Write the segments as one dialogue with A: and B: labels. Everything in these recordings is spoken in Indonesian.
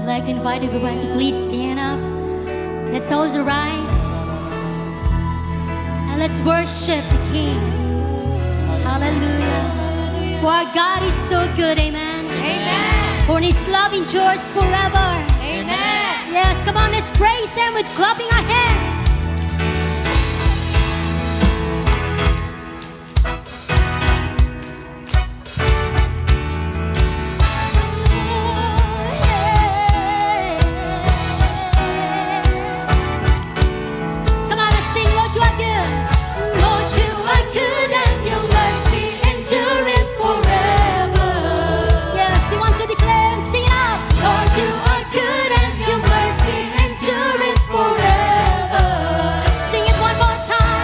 A: like to invite everyone to please stand up. Let's also rise and let's worship the King. Hallelujah. For our God is so good, amen.
B: Amen.
A: For His love endures forever.
B: Amen.
A: Yes, come on, let's praise Him with clapping our hands. One more time.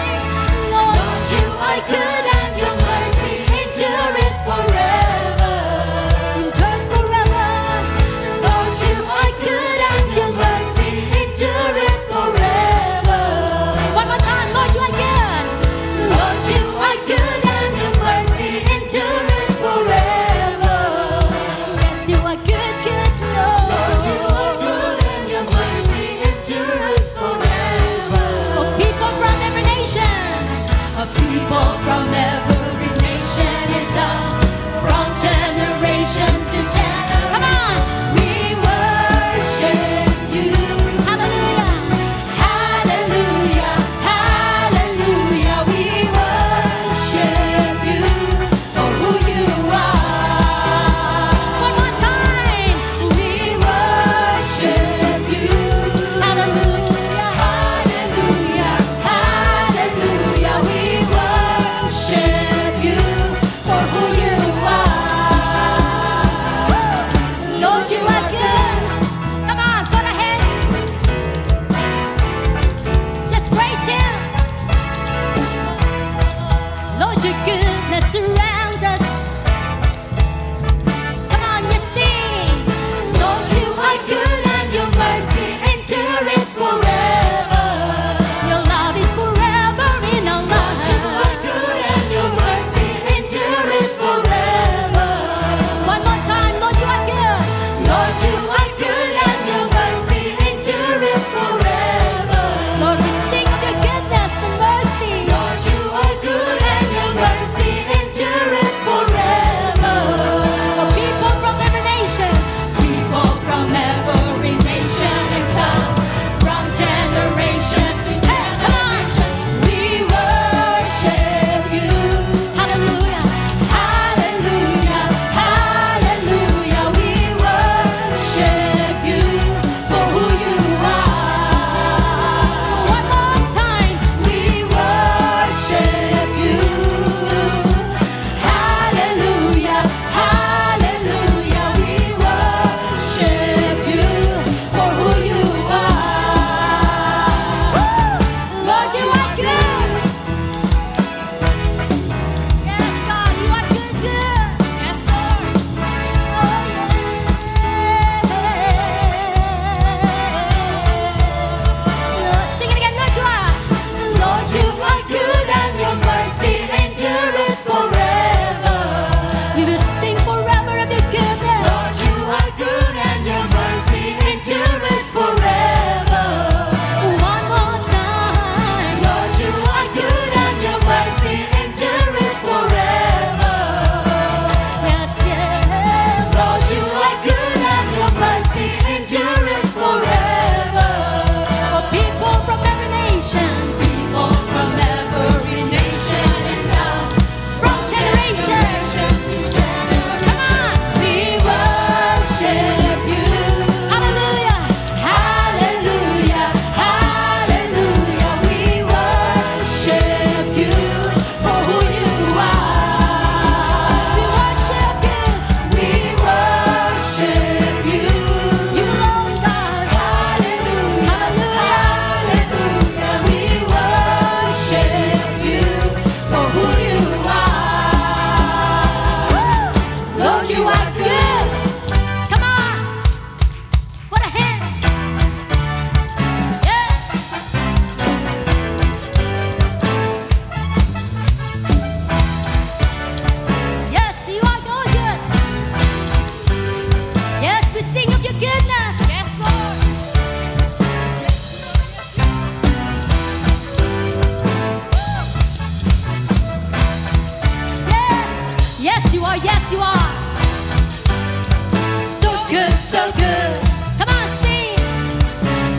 B: so good.
A: Come on, sing.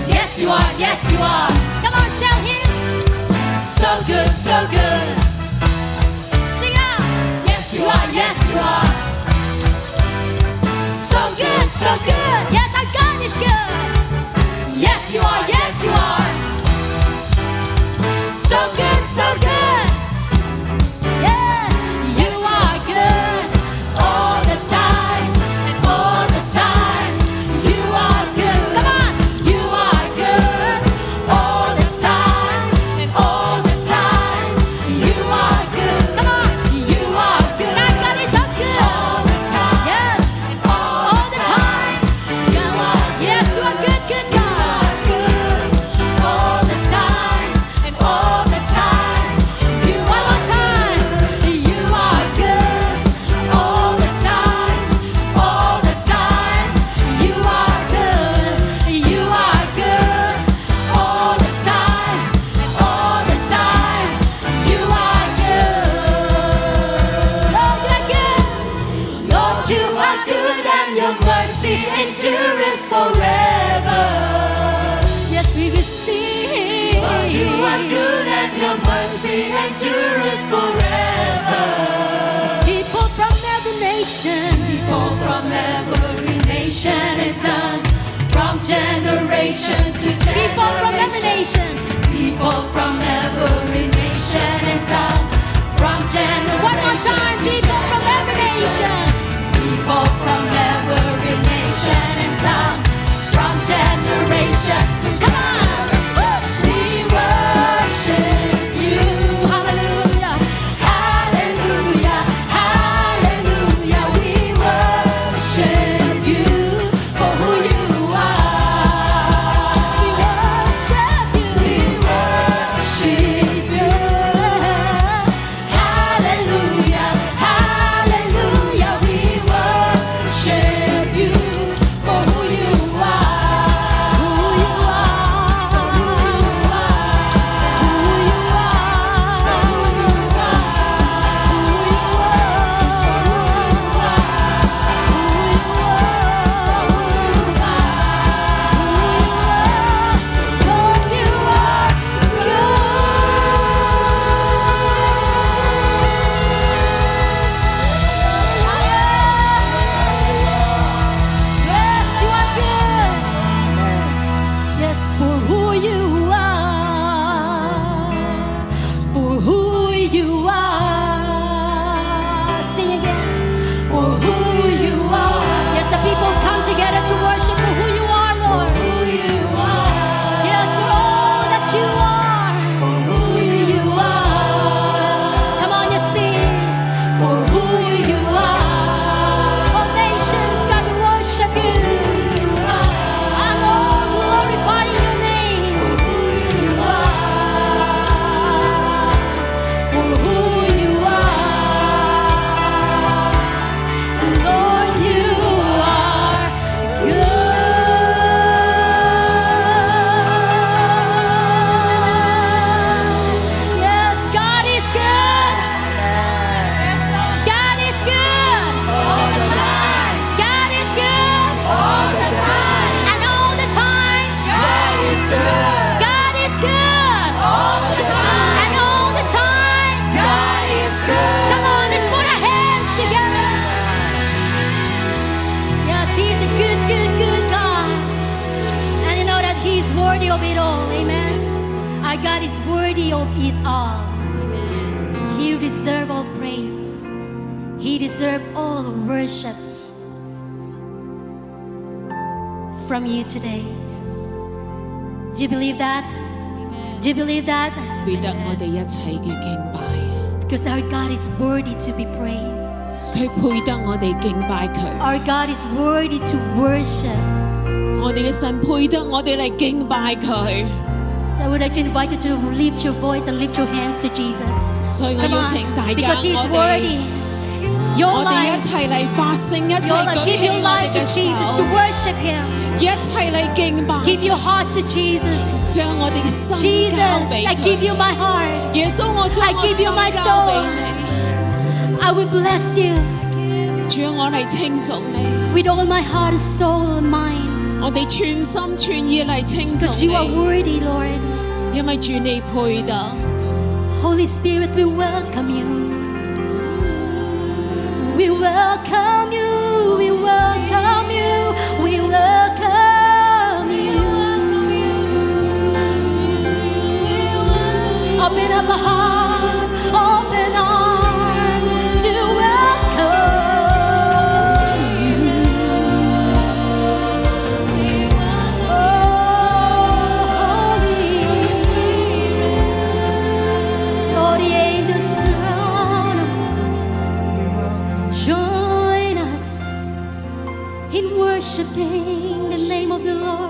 B: Yes, you are, yes, you are.
A: Come on, tell him.
B: So good, so good.
A: Sing out.
B: Yes, you are, yes, you are. So good, so good.
A: Yes, our God is good.
B: Yes, you are, yes, you are. So good, so good.
A: Yeah.
B: You are good all the time, and all the time. You are good.
A: Come on.
B: You are good all the time, and all the time. You are good.
A: Come on.
B: You are good.
A: Our God is so good.
B: All the time.
A: Yes.
B: And all
A: the time.
B: You are
A: Yes, you are good, good God.
B: good all the time, and all the time. You
A: One more time.
B: You are good all the time, all the time. You are good. You are good all the time, and all the time. You are good.
A: Lord, you are good.
B: Lord, you are good, and your mercy endures forever.
A: Yes, we will sing.
B: Lord, you are good, and your mercy endures forever.
A: People from every nation.
B: People from every nation and tongue, from generation to generation.
A: People from every nation.
B: People from every nation and tongue, from generation.
A: One more time. People from every nation.
B: People from every nation and tongue, from generation to generation. We worship you.
A: Hallelujah.
B: Hallelujah, hallelujah. We worship you for who you are.
A: We worship you.
B: We worship you. Hallelujah, hallelujah. We worship you for who you are.
A: Who you are.
B: For who you are.
A: Who you Lord, you are Yes, you are good. Yes, for who you are. For who you are. Sing again. For who you are. Yes, the people come together to worship for who you are, Lord.
B: Who you are.
A: Yes, for all that you are.
B: For who you are.
A: Come on, you sing.
B: For who you are.
A: All nations come to worship you. I'm all glorifying your name.
B: Who you are.
A: For who you are. Lord, you are good. Yes, God is good. God is good.
B: All the time.
A: God is good.
B: All the time.
A: And all the time.
B: God is good.
A: God is good.
B: All the time.
A: And all the time.
B: God is good.
A: Come on, let's put our hands together. Yes, He's a good, good, good God. And you know that He's worthy of it all. Amen. Our God is worthy of it all. Amen. He deserves all praise. He deserves all worship from you today. Do you believe that? Do you believe that?
C: 配得我哋一切嘅敬拜，
A: Because our God is worthy to be praised.
C: 佢配得我哋敬拜佢，
A: Our God is worthy to worship.
C: 我哋嘅神配得我哋嚟敬拜佢，
A: So I would like to invite you to lift your voice and lift your hands to Jesus.
C: 所以我
A: Come
C: 邀
A: on,
C: 請大家
A: because He's
C: 我
A: worthy.
C: 哋
A: Your
C: 我哋一
A: life,
C: 齊嚟發聲，一
A: your
C: 齊
A: life,
C: 舉
A: give
C: 起
A: your
C: 我哋
A: life to
C: 嘅
A: Jesus, to
C: 手，
A: worship Him.
C: 一齊嚟敬拜，
A: Give your heart to Jesus.
C: 將我哋嘅心
A: Jesus,
C: 交俾
A: I give
C: 佢。
A: you my heart.
C: 耶穌，我將
A: I
C: 我
A: give
C: 心
A: you my
C: 交
A: soul.
C: 俾你，
A: I will bless you.
C: 主啊，我嚟稱頌你，
A: with all my heart and soul and mind.
C: 我哋全心全意嚟稱頌
A: Because you are
C: 你，
A: worthy, Lord.
C: 因為主你配得。
A: Holy Spirit, we welcome you. We welcome you. We welcome you. We welcome you. Open up our hearts, open arms to welcome you. Oh, Holy Spirit. Lord, the angels surround us. Join us in worshiping the name of the Lord.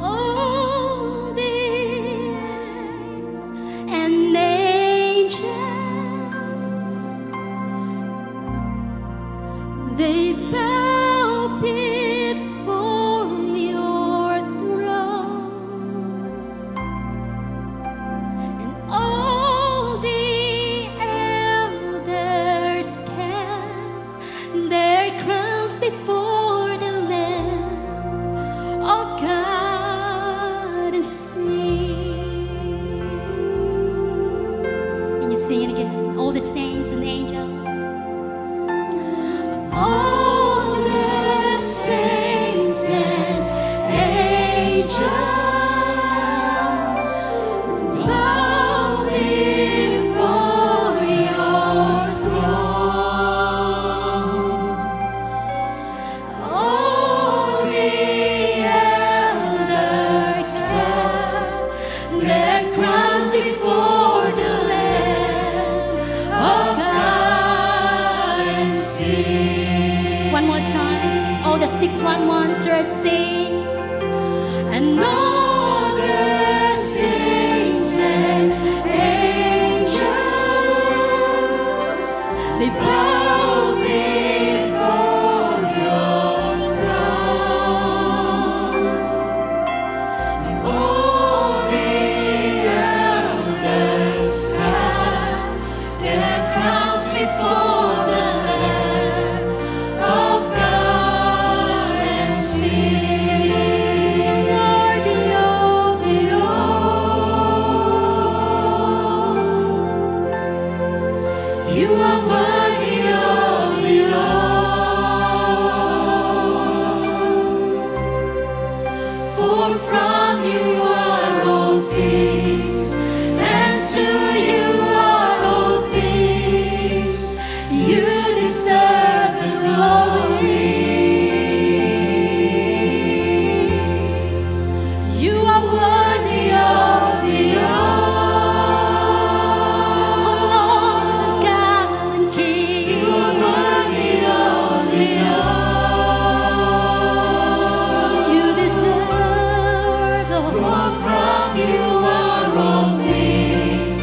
A: All the earth and angels, they bow before your throne, and all the elders cast their crowns before the Lamb of God and sing. Can you sing it again? All the saints and angels. All the saints and angels bow before your throne. All the elders cast their crowns before the Lamb of God and sing. One more time. All the 611 church sing. And all the saints and angels, they bow before your throne. And all the elders cast their crowns before the Lamb of God and sing. Worthy of it all. You are worthy of it all. For from you are all things, and to you are all things. You deserve the glory. You are worthy of it all. Lord God and King, you are worthy of it all. You deserve the whole. From you are all things,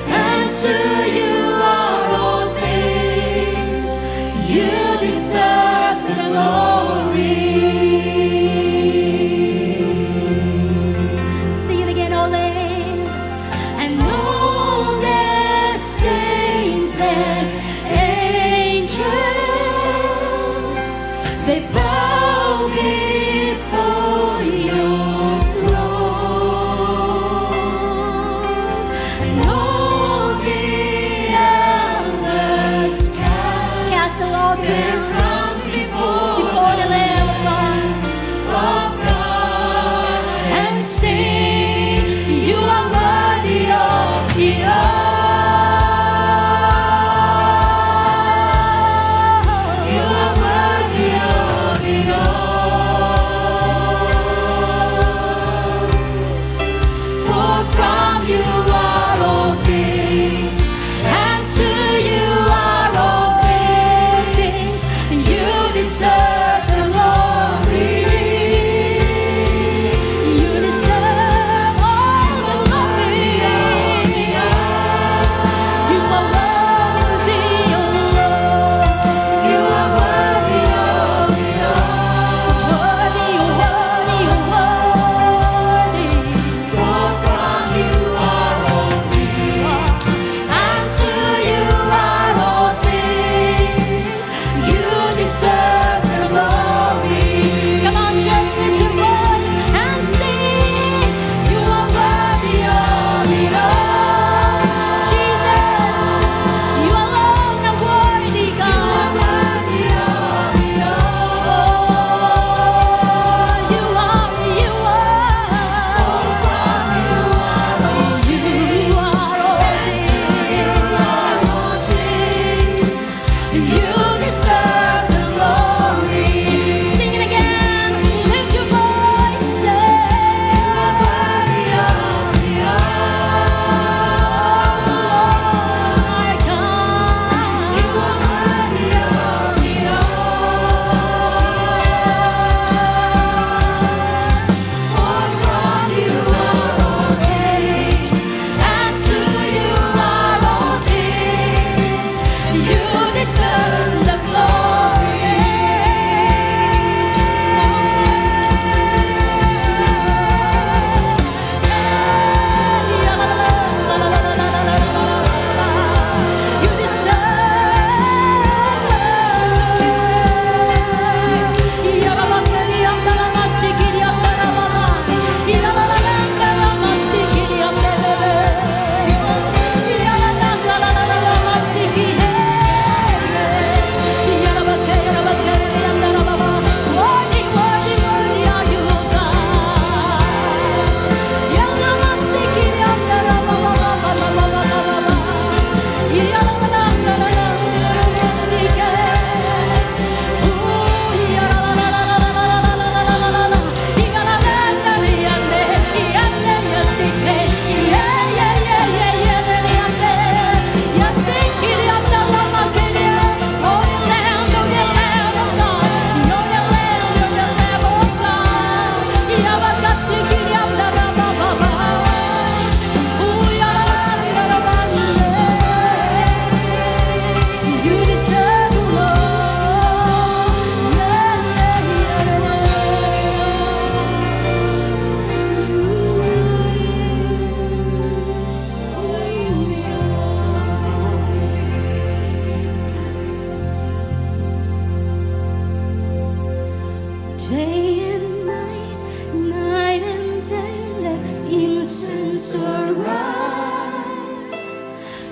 A: and to you are all things. You deserve the glory. Sing it again, all the and all the saints and angels, they bow before your throne, and all the elders cast all their crowns before the Lamb of God, and sing, you are worthy of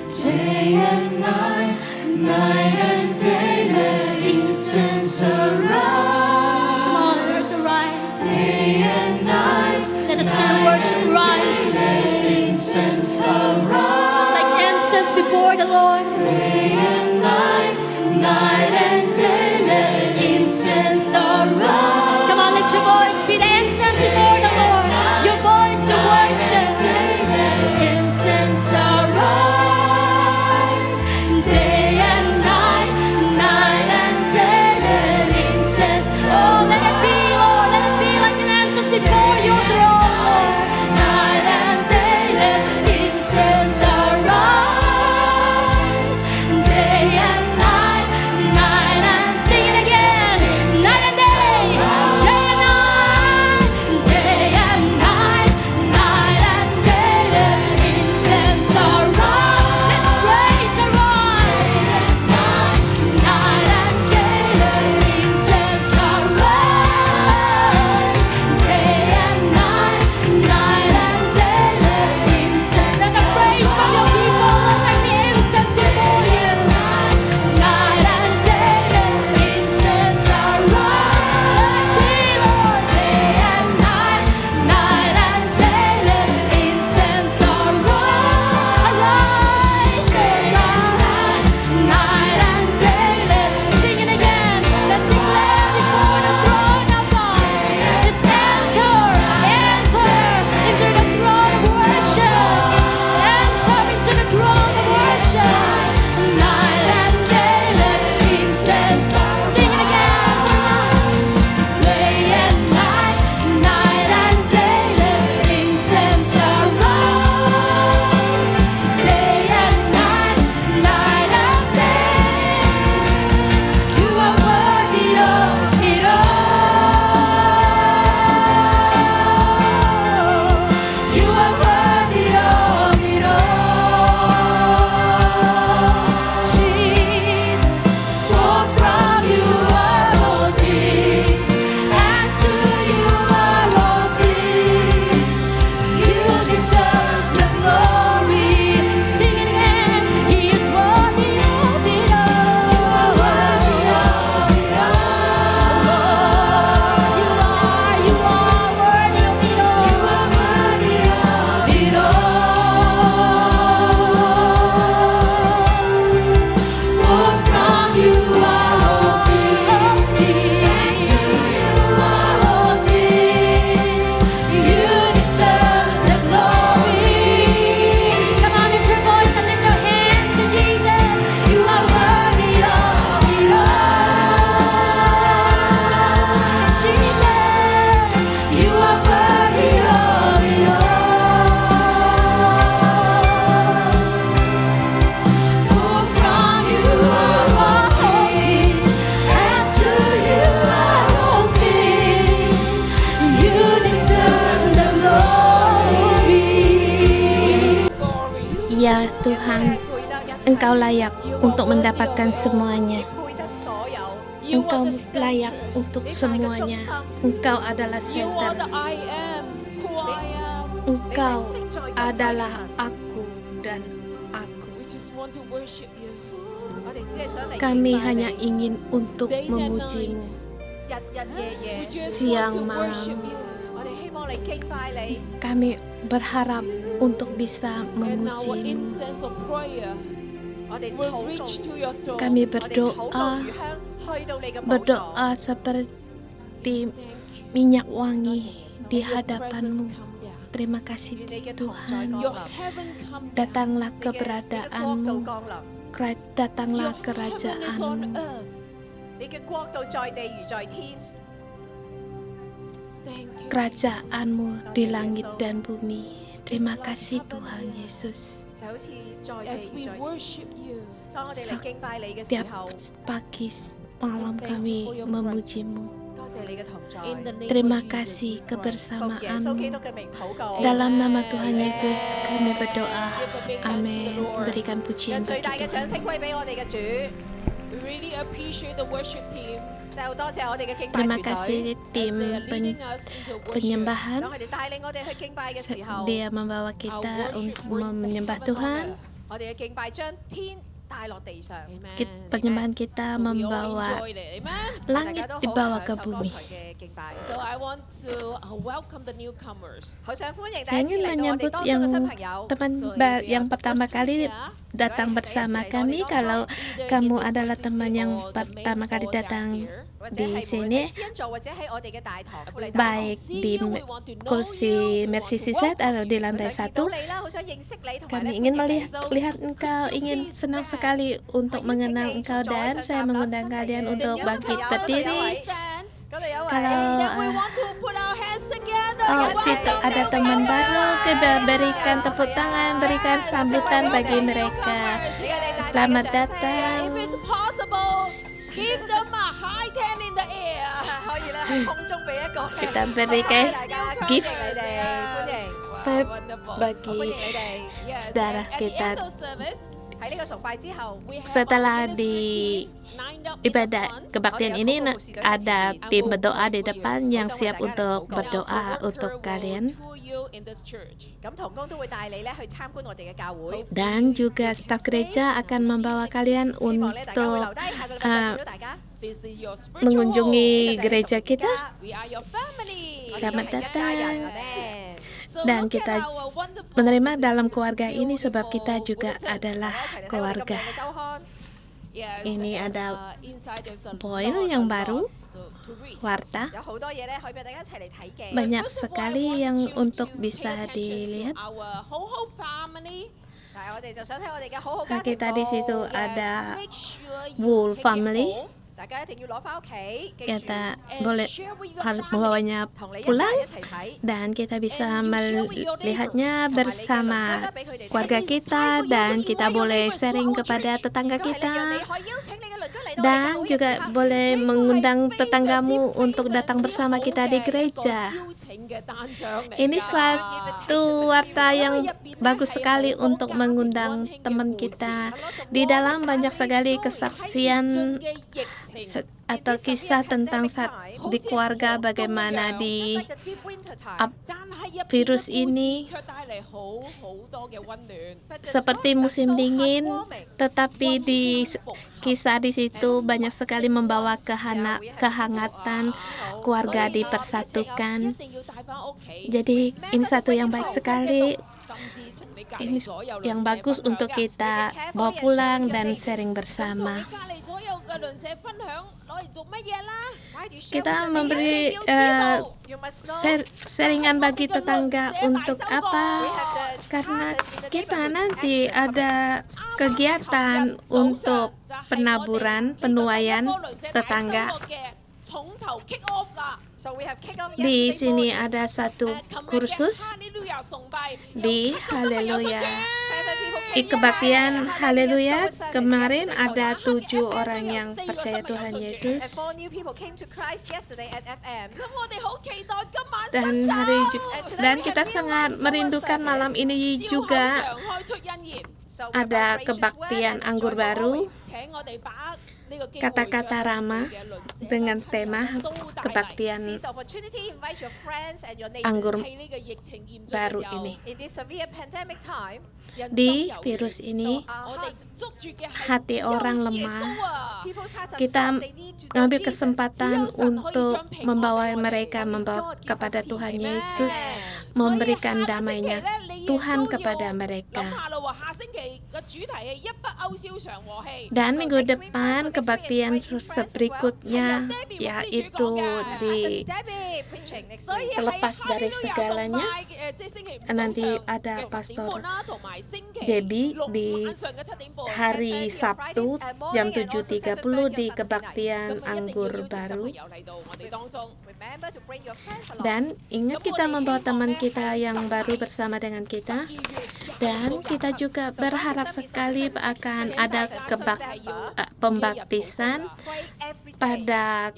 B: Day and night, night and day, let incense arise.
A: Come on, let the rise.
B: Day and night,
A: Let the spirit worship rise.
B: let incense arise.
A: Like incense before the Lord.
B: Day and night, night and day, let incense arise.
A: Come on, lift your voice. Be the incense before the Lord. Your voice to worship.
B: Let incense arise. Day and night, night and day, let incense
A: Oh, let it be, Lord. Let it be like an incense before your throne, Lord.
B: night and day, let incense arise. Day and night, night and
A: Sing it again. Night and day. Day and night.
B: day and night, night and day, let incense arise.
A: Let praise arise.
B: Night and day, let incense arise. Day and night, night and day, let incense
A: Let the praise from your people look like the incense before you.
B: Night and day, let incense arise.
A: Be, Lord.
B: Day and night, night and day, let incense arise.
A: Arise,
B: Day and night and day, let
A: Sing it again. Let's declare before the throne of God. Let's enter into the throne of worship. Enter into the throne of worship.
B: night and day, let incense arise.
A: Sing it again.
B: Day and night, night and day, let incense arise. Day and night, night and day, you are worthy of it all. You are worthy of it all, Jesus. For from you are all things, and to you are all things. You deserve the glory.
A: Sing it again. He is worthy of it all.
B: Worthy of it all.
A: You are worthy of it all.
B: You are worthy of it all. For from you are all things, and to you are all things. You deserve the glory.
A: Come on, lift your voice and lift your hands to Jesus.
B: You are worthy of it all.
A: Jesus.
B: You are worthy of it all. For from you are all things, and to you are all things. You deserve the glory.
D: Ya Tuhan, Engkau layak untuk mendapatkan semuanya. Engkau layak untuk semuanya. Engkau adalah
C: You are
D: center.
C: the I am who I am.
D: Engkau adalah aku dan aku.
C: We just want to worship you.
D: Kami hanya ingin untuk
C: Day and
D: memuji-Mu.
C: night. We just
D: Siang
C: want to
D: malam.
C: worship you.
D: Kami berharap untuk bisa
C: And our
D: memuji-Mu.
C: incense of prayer will reach to your throne.
D: Kami berdoa seperti minyak wangi di hadapan-Mu. Terima kasih Tuhan.
C: Your heaven come down.
D: Datanglah keberadaanmu, datanglah
C: Your heaven is on
D: kerajaanmu.
C: earth.
E: 你嘅國度在地如在天，
C: Thank you.
D: Kerajaanmu di langit dan bumi. Terima kasih Tuhan Yesus.
E: 就好似在
C: As
E: 地
C: we
E: 如在天。
C: worship you,
E: 當我哋嚟敬拜你嘅時
D: Tiap
E: 候，
D: pagi malam kami memuji-Mu.
E: 多謝你嘅同在。
C: in the name
D: Terima
C: of Jesus,
D: kasih
E: 奉耶穌基
D: kebersamaanmu.
E: 督嘅名禱告。
D: Dalam nama Tuhan Yesus kami berdoa.
C: Give a big hand to the
D: Amin.
C: Lord.
D: Berikan pujian
E: 讓最
D: bagi
E: 大嘅掌
D: Tuhan.
E: 聲歸俾我哋嘅主。
C: We really appreciate the worship team
E: 就多謝我哋嘅敬拜
D: Terima
E: 團隊。
D: kasih
C: as
D: tim
C: they are leading us into worship.
D: penyembahan.
E: 當佢哋帶領我哋去敬拜嘅時候，
D: Dia membawa kita untuk menyembah Tuhan.
E: 我哋嘅敬拜將天帶落地上，
D: Penyembahan kita membawa langit dibawa ke bumi.
E: 嘅敬拜。
C: So I want to welcome the newcomers.
E: 好想歡迎第
D: Saya
E: 一次
D: ingin
E: 嚟到我哋
D: menyambut
E: 當中
D: yang
E: 嘅新朋友。
D: teman
C: So,
D: ba-
C: if you
D: yang
C: are the
D: pertama
C: first
D: kali
C: here,
D: datang bersama kami. Kalau kamu adalah teman yang pertama kali datang di sini,
E: 私人座或者喺我哋嘅大堂福利大堂
D: baik di kursi Mercy Seaside atau di lantai 1,
E: 好想認識你同埋
D: kami ingin melihat engkau, ingin senang sekali untuk mengenal engkau, dan saya mengundang kalian untuk bangkit berdiri. Kalau situ ada teman baru, kita berikan tepuk tangan, berikan sambutan bagi mereka. Selamat datang.
C: If it's possible, give them a high ten in the air.
E: 可以咧喺空中俾一個
D: Kita berikan gift
E: 你哋歡迎
D: Vibe
E: 歡
D: bagi
E: 迎你哋
C: Yes,
D: saudara
C: and at the
D: kita.
C: end of service,
E: 喺呢個崇拜之後。
C: we have
D: Setelah
C: our
D: di
C: ministry team lined up in the
D: ibadah
C: front.
D: kebaktian ini ada tim berdoa di depan yang siap untuk berdoa untuk kalian.
E: 咁同工都會帶你咧去參觀我哋嘅教會。
D: Dan juga staf gereja akan membawa kalian
E: 希望咧大家會
D: untuk
E: 留低，下個禮拜再見到大家。
C: This is your spiritual
D: mengunjungi
C: home.
D: gereja kita.
C: We are your family.
D: Selamat
E: 我哋係一家人
D: datang.
E: Amen.
C: So
D: Dan
C: look at
D: kita
C: our wonderful
D: menerima
C: sisters
D: dalam
C: with
D: keluarga ini sebab kita
C: beautiful
D: juga
C: bulletin.
D: adalah
E: 一齊嚟睇我哋咁
D: keluarga.
E: 靚嘅週刊。
C: Yes,
D: Ini
C: and,
D: ada
C: inside there's a
D: poin
C: lot,
D: yang
C: a lot
D: baru.
C: to read.
D: Warta
E: 有好多嘢咧，可以俾大家一齊嚟睇嘅。
D: banyak
C: First of all, I
D: sekali
C: want
D: yang
C: you
D: untuk
C: to
D: bisa
C: pay attention to
D: dilihat.
C: our whole family.
E: 但係我哋就想睇我哋嘅好好
D: Nah,
E: 家庭
D: kita di situ
E: 報
D: ada
C: Make sure you
D: Wool
C: take it
D: family.
C: home
E: 大家一定要攞翻屋企，記住
D: Kita
C: and
D: boleh
C: share with your
D: harus
C: family.
D: membawanya
E: 同你一家
D: pulang
E: 人一齊睇。
D: dan kita bisa
C: And you share with your
D: melihatnya
C: neighbors.
D: bersama keluarga kita, dan kita boleh sharing kepada tetangga
E: 如果係你
D: kita,
E: 讓你可以邀請你嘅鄰居嚟到我哋教
D: dan
E: 會嘅
D: juga
E: 時候
D: boleh mengundang tetanggamu untuk datang bersama kita di gereja. Ini suatu warta yang bagus sekali untuk mengundang teman kita. Di dalam banyak sekali kesaksian atau kisah tentang saat di keluarga bagaimana di virus ini seperti musim dingin, tetapi di kisah di situ banyak sekali membawa kehangatan, keluarga dipersatukan. Jadi ini satu yang baik sekali. Ini yang bagus untuk kita bawa pulang dan sharing bersama. Kita memberi sharingan bagi tetangga untuk apa? Karena kita nanti ada kegiatan untuk penaburan, penuaian tetangga. Di sini ada satu kursus di Haleluya. Di kebaktian Haleluya kemarin ada 7 orang yang percaya Tuhan Yesus. Dan kita sangat merindukan malam ini juga ada kebaktian anggur baru, kata-kata Rama dengan tema kebaktian anggur baru ini. Di virus ini, hati orang lemah. Kita mengambil kesempatan untuk membawa mereka kepada Tuhan Yesus, memberikan damainya Tuhan kepada mereka. Dan minggu depan kebaktian berikutnya yaitu di terlepas dari segalanya, nanti ada Pastor Debbie di hari Sabtu jam 7.30 di kebaktian anggur baru. Dan ingat kita membawa teman kita yang baru bersama dengan kita. Dan kita juga berharap sekali akan ada pembaptisan pada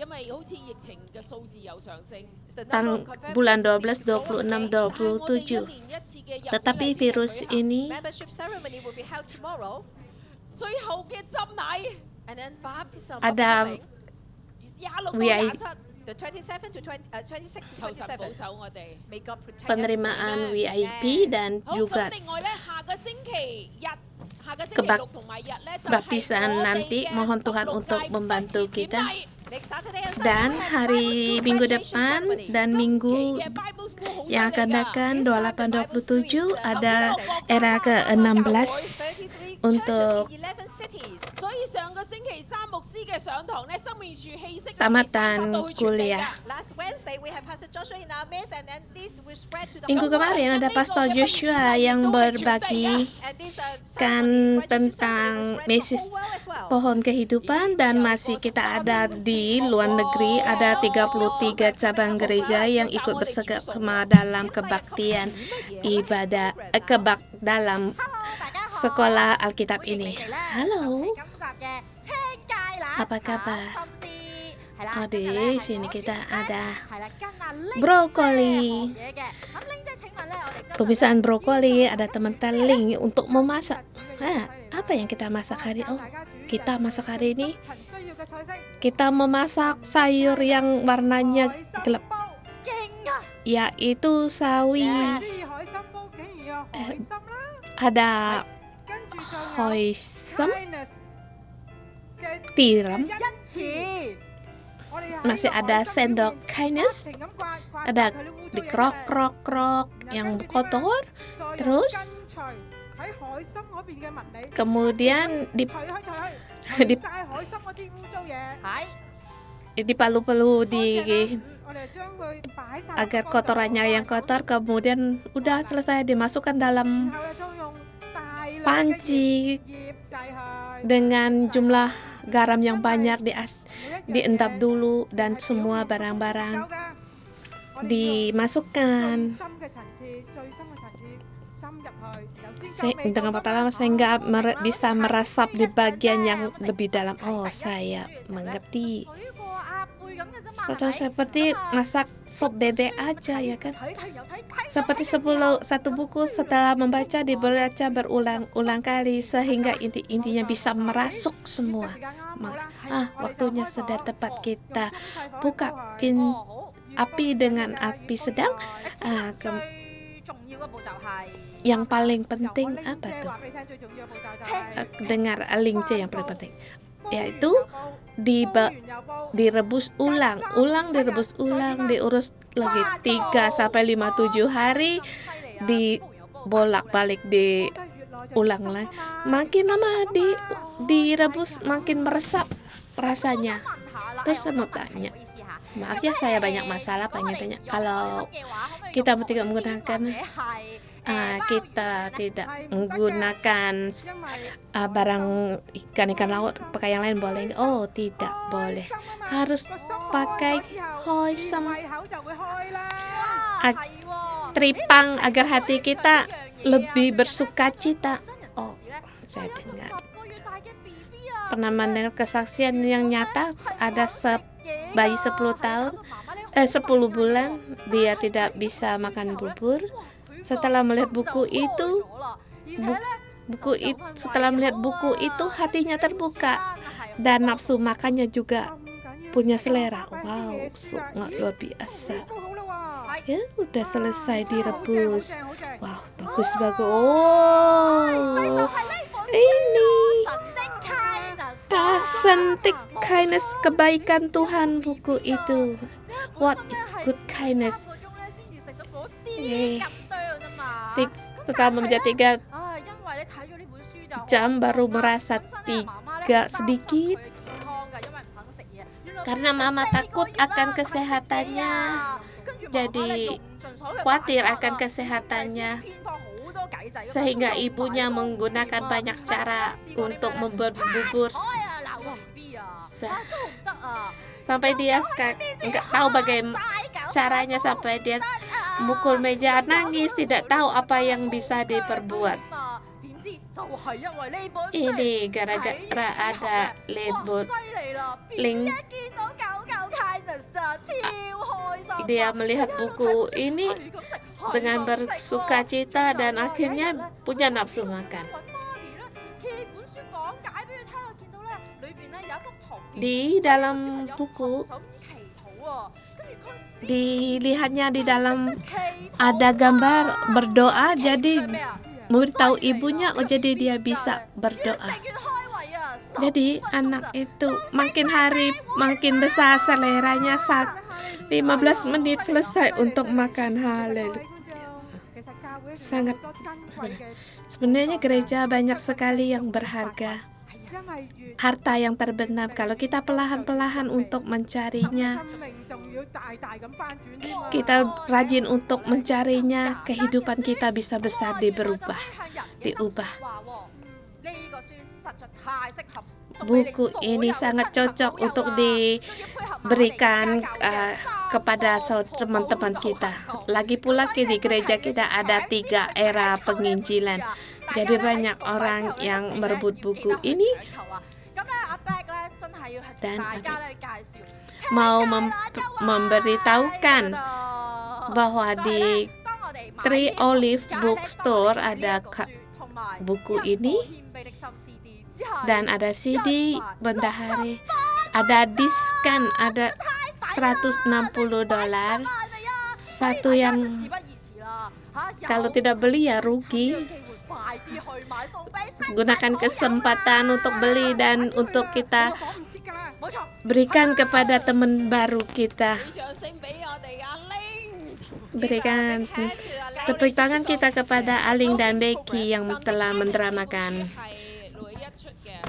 D: bulan 12, 26, 27. Tetapi virus ini ada penerimaan VIP dan juga baptisan nanti. Mohon Tuhan untuk membantu kita.
E: Next Saturday and
D: Dan
E: Sunday,
D: hari minggu depan dan minggu yang akan datang 28-27 ada era ke-16 untuk tamatan kuliah.
E: Last Wednesday we have Pastor Joshua in our midst, and then this will spread to the
D: Minggu
E: whole world.
D: kemarin ada Pastor Joshua yang berbagi
E: And this
D: kan
E: ceremony,
D: tentang
E: registration ceremony will spread to the
D: mesis
E: whole world as well.
D: pohon kehidupan, dan masih kita ada di luar negeri. Ada 33 cabang gereja yang ikut bersama dalam kebaktian ibadah dalam sekolah Alkitab ini. Halo, apa kabar? Oh, di sini kita ada brokoli. Tulisan brokoli, ada teman-teman link untuk memasak. Apa yang kita masak hari? Oh, kita masak hari ini. Kita memasak sayur yang warnanya gelap, yaitu sawi. Ada hoisin, tiram, masih ada sendok kindness, ada dikrok-krok yang kotor, terus kemudian dipalu-palu agar kotorannya yang kotor, kemudian udah selesai dimasukkan dalam panci dengan jumlah garam yang banyak, diendap dulu, dan semua barang-barang dimasukkan dengan pertama sehingga bisa meresap di bagian yang lebih dalam. Oh, saya mengerti. Seperti masak sop bebek aja, ya kan? Seperti satu buku setelah dibaca berulang-ulang kali sehingga intinya bisa merasuk semua. Waktunya sudah tepat kita buka api dengan api sedang. Yang paling penting apa tuh? Dengar linknya yang paling penting, yaitu direbus ulang, diurus lagi 3-5-7 hari, dibolak-balik, diulang lagi. Makin lama direbus makin meresap rasanya. Terus saya mau tanya, maaf ya saya banyak masalah, pengen tanya, kalau kita tidak menggunakan kita tidak menggunakan barang ikan laut, pakai yang lain boleh? Oh, tidak boleh, harus pakai hoisin, tripang agar hati kita lebih bersukacita. Oh, saya pernah mendengar kesaksian yang nyata. Ada bayi 10 bulan dia tidak bisa makan bubur. Setelah melihat buku itu, hatinya terbuka dan nafsu makannya juga punya selera. Wow, sangat luar biasa. Ya, udah selesai direbus. Wow, bagus. Oh, ini Authentic Kindness, kebaikan Tuhan, buku itu. What is good kindness? Setelah membaca 3 jam baru merasa sedikit karena mama takut akan kesehatannya, jadi khawatir akan kesehatannya, sehingga ibunya menggunakan banyak cara untuk membuat bubur sampai dia nggak tahu bagaimana caranya, sampai dia mukul meja, nangis, tidak tahu apa yang bisa diperbuat. Ini gara-gara ada label link. Dia melihat buku ini dengan bersukacita dan akhirnya punya nafsu makan. Di dalam buku dilihatnya di dalam ada gambar berdoa, jadi memberitahu ibunya, jadi dia bisa berdoa. Jadi anak itu makin hari makin besar seleranya, 15 menit selesai untuk makan. Haleluya. Sangat sebenarnya gereja banyak sekali yang berharga, harta yang terbenam. Kalau kita perlahan-perlahan untuk mencarinya, kita rajin untuk mencarinya, kehidupan kita bisa besar diubah. Buku ini sangat cocok untuk diberikan kepada teman-teman kita. Lagi pula di gereja kita ada 3 era penginjilan. Jadi banyak orang yang merebut buku ini. Dan mau memberitahukan bahwa di Tree Olive Bookstore ada buku ini. Dan ada CD rendah hari, ada diskon, ada $160. Satu yang kalau tidak beli ya rugi. Gunakan kesempatan untuk beli dan untuk kita berikan kepada teman baru kita. Berikan tepuk tangan kita kepada Aling dan Becky yang telah mendramakan.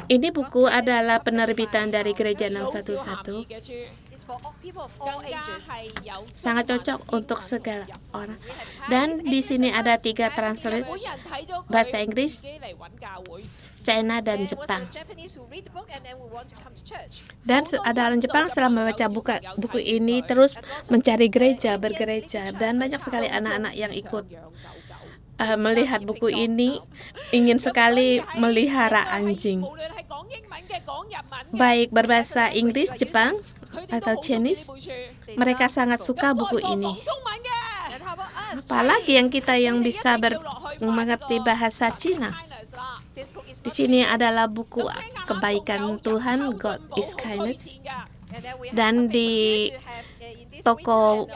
D: Ini buku adalah penerbitan dari Gereja 611. Sangat cocok untuk segala orang. Dan di sini ada 3 translate bahasa Inggris, China dan Jepang. Dan ada orang Jepang setelah membaca buku ini terus mencari gereja, bergereja, dan banyak sekali anak-anak yang ikut melihat buku ini, ingin sekali melihara anjing. Baik berbahasa Inggris, Jepang, atau Chinese, mereka sangat suka buku ini. Apalagi yang kita yang bisa mengerti bahasa Cina. Di sini adalah buku kebaikan Tuhan, God is Kindness. Dan di toko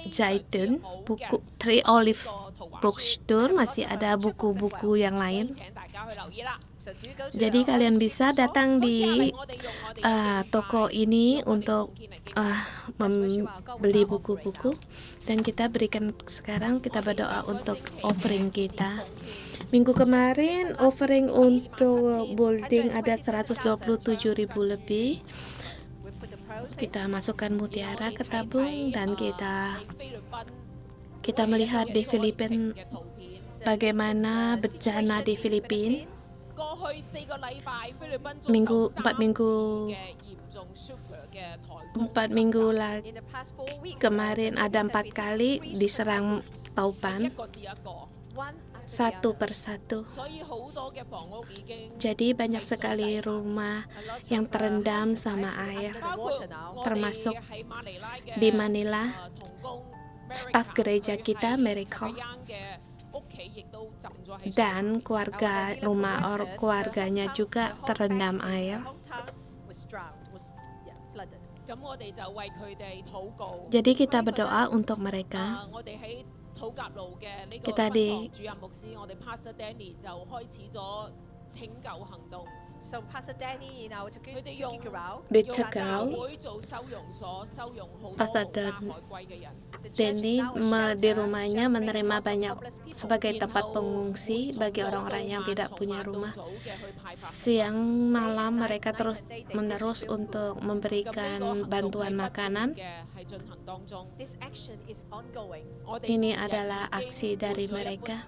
D: Jaitun, buku Tree Olive Bookstore masih ada buku-buku yang lain. Jadi kalian bisa datang di toko ini untuk membeli buku-buku. Dan kita berikan sekarang, kita berdoa untuk offering kita. Minggu kemarin offering untuk building ada 127.000 lebih. Kita masukkan mutiara ke tabung dan kita melihat di Filipina bagaimana bencana di Filipina. 4 minggu lagi kemarin ada 4 kali diserang taupan, satu persatu. Jadi banyak sekali rumah yang terendam sama air, termasuk di Manila. Staf gereja kita Miracle dan keluarganya juga terendam air. Jadi kita berdoa untuk mereka. Kita di Tegarau, Pastor Danny di rumahnya menerima banyak sebagai tempat pengungsi bagi orang-orang yang tidak punya rumah. Siang malam mereka terus-menerus untuk memberikan bantuan makanan. Ini adalah aksi dari mereka.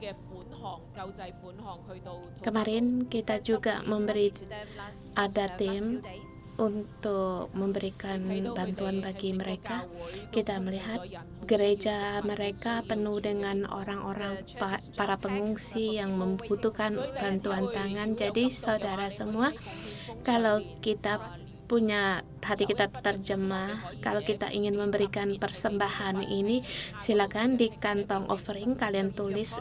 D: Kemarin kita juga ada tim untuk memberikan bantuan bagi mereka. Kita melihat gereja mereka penuh dengan orang-orang para pengungsi yang membutuhkan bantuan tangan. Jadi saudara semua, kalau kita punya hati kita terjemah, kalau kita ingin memberikan persembahan ini, silakan di kantong offering kalian tulis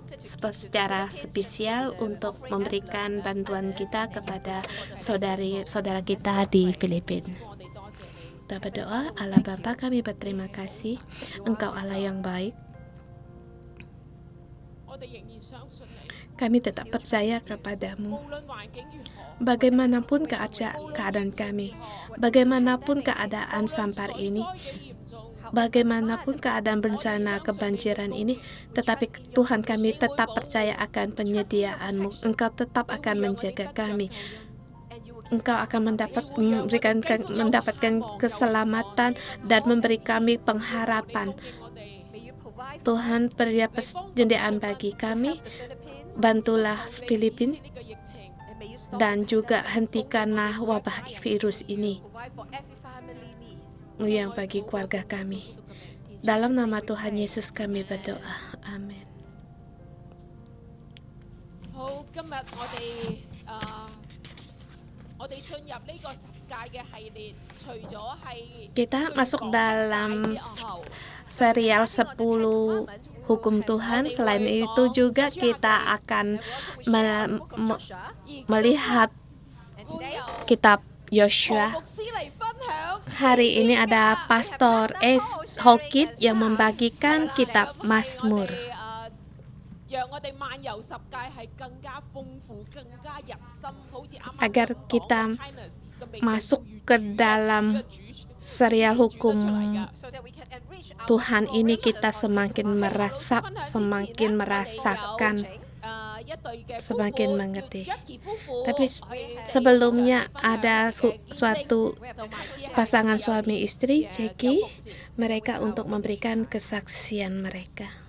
D: secara spesial untuk memberikan bantuan kita kepada saudara kita di Filipina. Kita berdoa. Allah Bapa, kami berterima kasih, Engkau Allah yang baik. Kami tetap percaya kepadamu.
C: 無論環境如何，
D: Bagaimanapun keadaan kami, bagaimanapun keadaan sampar ini,
C: 災幾嚴重，
D: bagaimanapun keadaan bencana kebanjiran ini, tetapi Tuhan kami tetap percaya akan penyediaan-Mu. Engkau tetap akan menjaga kami. Engkau akan mendapatkan keselamatan dan memberi kami pengharapan.
C: 我哋
D: Tuhan beri persediaan bagi kami. Bantulah Filipina
C: 呢個疫情，
D: dan juga hentikanlah wabah virus ini yang bagi keluarga kami. Dalam nama Tuhan Yesus kami berdoa. Amin.
C: 好，今日我哋進入呢個十誡嘅系列，除咗係
D: Kita masuk
C: 解
D: dalam
C: 之後，
D: serial 10 hukum Tuhan. Selain itu juga kita akan melihat
C: 都有
D: kitab
C: 何
D: Yosua.
C: 牧師嚟分享。
D: Hari ini ada Pastor S. Hokit yang membagikan kitab Mazmur.
C: 讓我哋漫遊十誡係更加豐富、更加入心，好似啱啱
D: Agar
C: 講
D: kita
C: kindness 嘅味道
D: masuk
C: 越
D: ke
C: 煮
D: dalam
C: 越煮
D: serial
C: 煮得
D: hukum
C: 出嚟㗎。
D: Tuhan ini kita semakin merasap, semakin merasakan,
C: 一對嘅
D: semakin
C: 夫婦
D: mengerti.
C: 叫 Jackie 夫婦
D: Tapi
C: 佢哋
D: sebelumnya
C: 分享
D: ada
C: 佢哋嘅見證
D: suatu
C: 同埋之後
D: pasangan
C: 有
D: suami istri,
C: 嘅
D: Jackie,
C: 有服侍
D: mereka untuk memberikan kesaksian mereka.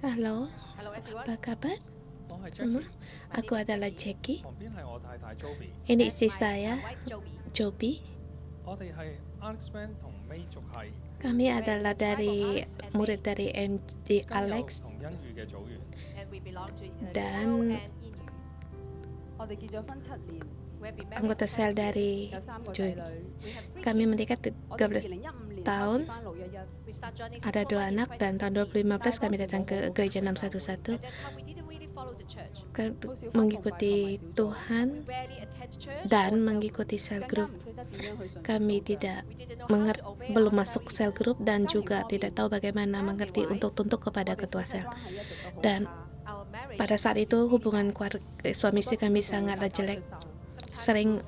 D: Halo, apa kabar
F: 我係
D: semua?
F: Jackie，
D: Aku adalah Jackie.
F: 旁邊係我太太 Joby。
D: Ini istri saya, Joby.
F: 我哋係 Alex Van 同 May 族系，
D: Kami adalah dari murid dari MD
F: 今日
D: Alex
F: 同欣宇嘅組員。
D: dan
B: 我哋結咗婚7年，
D: anggota sel dari
B: 有3個仔
D: Joy.
B: 女。
D: Kami menikah
B: 我哋
D: 13
B: 2015年
D: tahun,
B: 翻611，
D: ada 2 anak, dan tahun 2015 kami datang ke gereja 611 mengikuti Tuhan dan mengikuti sel
B: 更加
D: group.
B: 唔識得點樣去信。
D: Kami belum masuk sel group dan juga tidak tahu bagaimana mengerti untuk tunduk kepada ketua sel.
B: 關係一直都好
D: Dan
B: 差。
D: pada saat itu hubungan suami istri kami sangatlah jelek, sering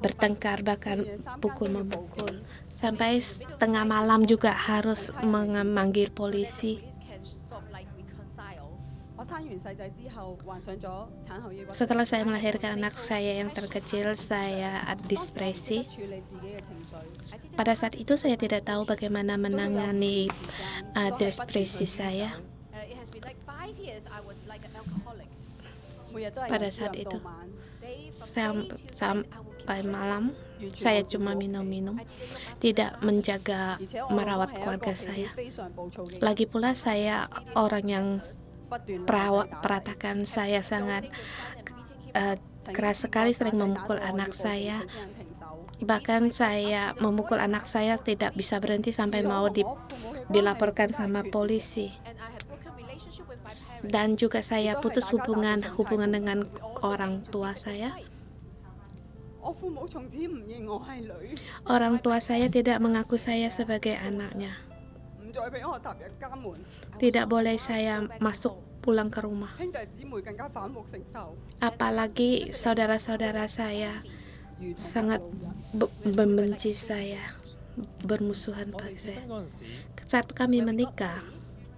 D: bertengkar, bahkan pukul-memukul. Sampai tengah malam juga harus memanggil polisi.
B: 我生完細仔之後，患上咗產後抑鬱，
D: Setelah saya melahirkan anak saya yang terkecil, saya
B: 嗰陣時唔識
D: depresi.
B: 得處理自己嘅情緒，
D: Pada saat itu saya tidak tahu bagaimana menangani depresi saya.
B: 每日都係
D: Pada
B: 由
D: saat
B: 朝
D: itu
B: 到晚，
D: sampai malam saya cuma minum-minum, tidak menjaga
B: 而且我
D: merawat
B: 係一個
D: keluarga
B: 脾氣
D: saya.
B: 非常暴躁嘅人，
D: Lagi pula saya orang yang
B: 不斷鬧仔打仔
D: peratakan, saya sangat keras sekali, sering memukul anak saya. Bahkan saya memukul anak saya tidak bisa berhenti sampai mau dilaporkan sama polisi. Dan juga saya putus hubungan dengan orang tua saya.
B: 我父母從此唔認我係女，
D: Orang tua saya tidak mengaku saya sebagai anaknya.
B: 唔再俾我踏入家門，
D: Tidak boleh saya masuk pulang ke rumah.
B: 兄弟姊妹更加反目成仇，
D: Apalagi saudara-saudara saya
B: 如同
D: sangat
B: 路人
D: membenci saya, bermusuhan
F: 我
D: pada
F: 哋結
D: saya.
F: 婚嗰陣時
D: Saat kami menikah,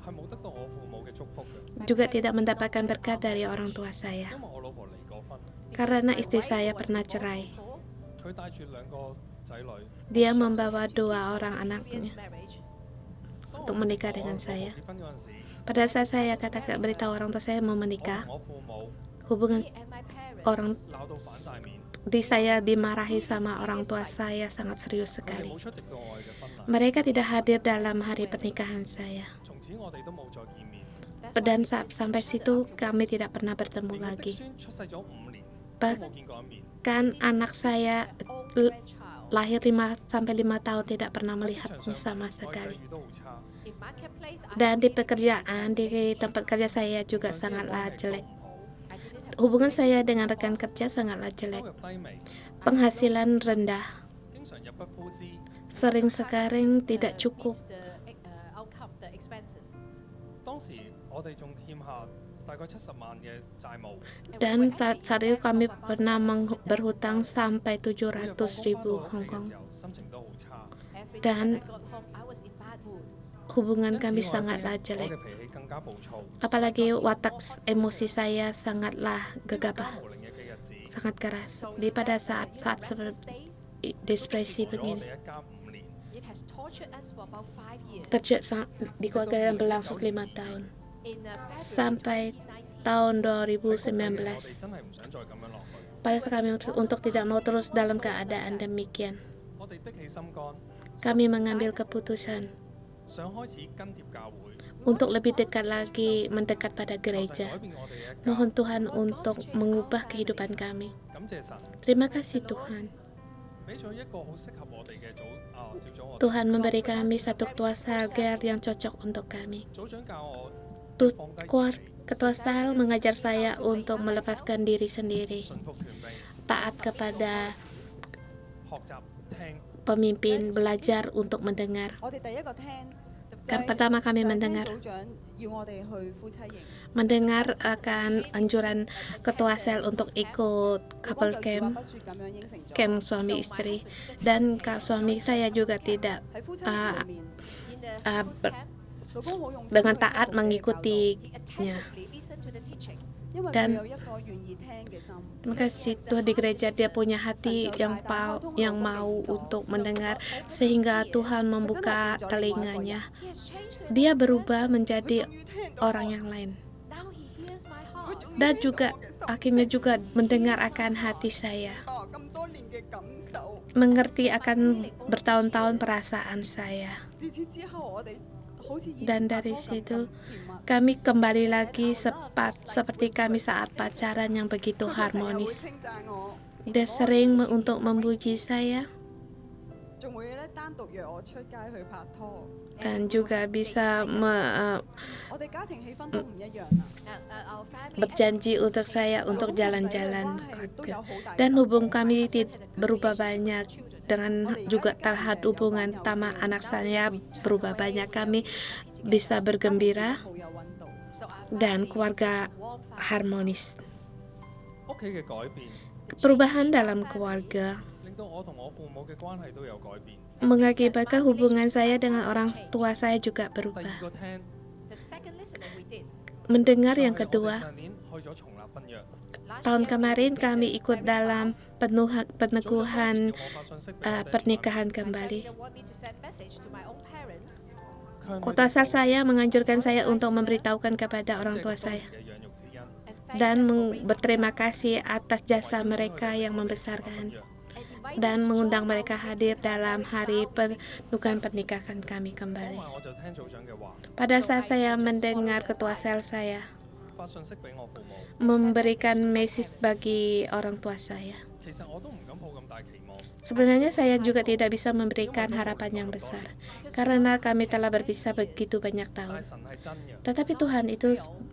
F: 係冇得到我父母嘅祝福嘅，
D: juga tidak mendapatkan berkat dari orang tua saya.
F: 因為我老婆離過婚，
D: Karena istri saya pernah cerai.
F: 佢帶住2個仔女。
D: Dia membawa 2 orang anaknya
F: 當
D: untuk
F: 我
D: menikah
F: 同
D: dengan
F: 我
D: saya.
F: 結婚嗰陣時，
D: Pada saat saya katakan beritahu orang tua saya mau
F: 我
D: menikah,
F: 同我父母
D: hubungan orang
F: 鬧到反晒面，
D: saya dimarahi sama orang tua saya sangat serius
F: 佢哋
D: sekali.
F: 冇出席到我哋嘅婚禮，
D: Mereka tidak hadir dalam hari pernikahan saya.
F: 從此我哋都冇再見面。
D: Dan sampai situ kami tidak pernah bertemu
F: 連佢的
D: lagi.
F: 孫出世咗5年，都
D: Bah-
F: 冇見過一面。
D: bahkan anak saya l- lahir 5 sampai 5 tahun tidak pernah melihatnya sama
F: 外際
D: sekali.
F: 遇都好差，
E: In marketplace, I
D: Dan
E: have
D: di
E: been
D: pekerjaan, di tempat kerja saya juga
F: 上司嘅
D: sangatlah
F: 關係都
D: jelek.
F: 唔好，
E: I didn't have
D: Hubungan
E: relationship
D: saya
E: with
D: dengan
E: my
D: rekan
E: boss.
D: kerja sangatlah
F: 收
D: jelek.
F: 入低微，
D: Penghasilan rendah,
F: 經常入不敷支，
D: sering sekarang tidak
E: The
D: cukup.
E: meets the outcome, the expenses.
F: 當時我哋仲欠下大概70萬嘅債務，
E: And we
D: Dan
E: were actually
D: saat
E: in
D: itu
E: debt
D: kami
E: of about
D: pernah
E: 700,000
D: berhutang sampai
F: 每日放工翻
D: 700.000
F: 到屋
D: Hong
F: 企嘅
D: Kong.
F: 時候，心情都好差。
E: Every
D: Dan
E: time I got home, I was in bad mood.
D: Hubungan
F: 因此
D: kami
F: 我
D: sangatlah
F: 嘅
D: jelek.
F: 脾氣更加暴躁，
D: Apalagi watak emosi saya sangatlah
F: 呢個
D: gegabah,
F: 無寧嘅嘅日子，
D: sangat keras.
E: So
D: Di pada
E: that,
D: saat
E: restless
D: seperti
E: days,
D: depresi
F: 咗我
D: begini.
F: 哋一家5年。
E: it has tortured us for about 5 years.
D: Kerja di keluarga yang berlangsung 5 tahun.
E: In February
D: Sampai
E: 2019,
D: tahun
F: 喺谷底嘅我哋
D: 2019.
F: 真係唔想再咁樣落去。
D: Pada saat kami untuk tidak mau terus dalam keadaan demikian,
F: 我哋的起心肝，
D: kami mengambil keputusan
F: 想開始跟貼教會，
D: untuk lebih dekat lagi mendekat pada
F: 求神
D: gereja.
F: 改變我哋嘅一家。
D: Mohon Tuhan untuk mengubah kehidupan kami.
F: 感謝神，
D: Terima kasih Tuhan.
F: 俾咗一個好適合我哋嘅小組我哋。
D: Tuhan memberi kami satu ketua salgar yang cocok untuk kami.
F: 組長教我
D: Tu-
F: 放低
D: kuar-
F: 自己，
D: Ketua sal mengajar saya untuk melepaskan diri sendiri,
F: 順服權柄，
D: taat kepada
F: 學習聽。
D: pemimpin, belajar untuk mendengar.
G: 我哋第一個聽，
D: Kan pertama kami
G: 就係聽
D: mendengar
G: 組長要我哋去夫妻營。
D: mendengar akan anjuran ketua sel untuk ikut
G: 老公
D: couple
G: 就二話
D: camp
G: 不說咁樣應承咗。
D: camp suami istri, dan suami saya juga tidak
G: 喺夫妻營裏面，
E: in the
D: Ah,
E: couples
D: ber-
E: camp,
G: 老公好用心
D: dengan
G: 去
D: taat
G: 聽牧者嘅教導，
D: mengikutinya.
E: he attentively listened to the teaching.
G: 因為佢
D: dan
G: 有一顆願意聽嘅心。
D: Terima kasih Tuhan, di gereja dia punya hati yang mau untuk mendengar, sehingga Tuhan membuka telinganya.
E: He has changed to
D: Dia
E: another
D: berubah
E: person.
D: menjadi orang yang lain,
E: Now he hears my heart.
D: dan juga akhirnya juga mendengar akan hati saya,
G: 咁多年嘅感受，
D: mengerti akan bertahun-tahun perasaan saya.
G: 自此之後我哋好似以前
D: Dan
G: 拍
D: dari
G: 拖咁
D: situ
G: 甜蜜。
D: kami kembali lagi seperti kami saat pacaran yang begitu
G: 佢成日會
D: harmonis.
G: 稱讚我，
D: Dia sering untuk memuji saya
G: 仲會咧單獨約我出街去拍拖。
D: dan juga bisa
G: 我哋家庭氣氛都唔一樣啦，
E: Our family
D: berjanji untuk saya
G: 老
D: untuk
G: 公同仔嘅
D: jalan-jalan
G: 關係都有好大嘅
D: dan
G: 突破
D: hubungan kami berubah banyak dengan juga terhadap hubungan sama anak saya berubah banyak. Kami bisa bergembira
G: 好有溫度。
E: So our
D: dan
E: family
D: keluarga
E: is warm family.
D: harmonis.
F: 屋企嘅改變，
D: Perubahan dalam keluarga
F: 令到我同我父母嘅關係都有改變。
D: mengakibatkan hubungan saya dengan orang tua saya juga
F: 第二
D: berubah.
F: 個聽，
E: The second listening we did.
D: Mendengar
F: 就係
D: yang
F: 我哋
D: kedua,
F: 上年去咗重立婚約，
E: Last
D: tahun
E: year,
D: kemarin
E: we
D: kami
E: did
D: ikut
E: marriage
D: dalam
E: vow.
D: peneguhan
F: 叫我發信息俾我爹哋
D: pernikahan
E: My
D: kembali.
E: seminar want me to send message to my own parents.
F: 向佢哋
D: Kota sal
F: 講
D: saya menganjurkan saya untuk memberitahukan kepada
F: 感
D: orang
F: 謝
D: tua
F: 咁多
D: saya
F: 年嘅養育之恩，
E: And thank
D: dan
E: them for raising
D: berterima
E: me.
D: kasih atas jasa mereka yang membesarkan
F: 婚約
E: And invite
D: dan
E: them to
D: mengundang
E: join
D: mereka
E: our
D: hadir
E: meeting
D: dalam
E: and
D: hari
E: marriage vow
D: penukaran pernikahan kami
F: 當
D: kembali.
F: 晚我就聽組長嘅話，
D: Pada saat saya mendengar ketua sel saya
F: 發信息俾我父母。
D: memberikan message bagi orang tua saya.
F: 其實我都唔敢抱咁大期望，
D: Sebenarnya saya juga tidak bisa memberikan harapan yang besar karena kami telah berpisah begitu banyak
F: 但
D: tahun.
F: 係神係真嘅，
D: Tetapi Tuhan itu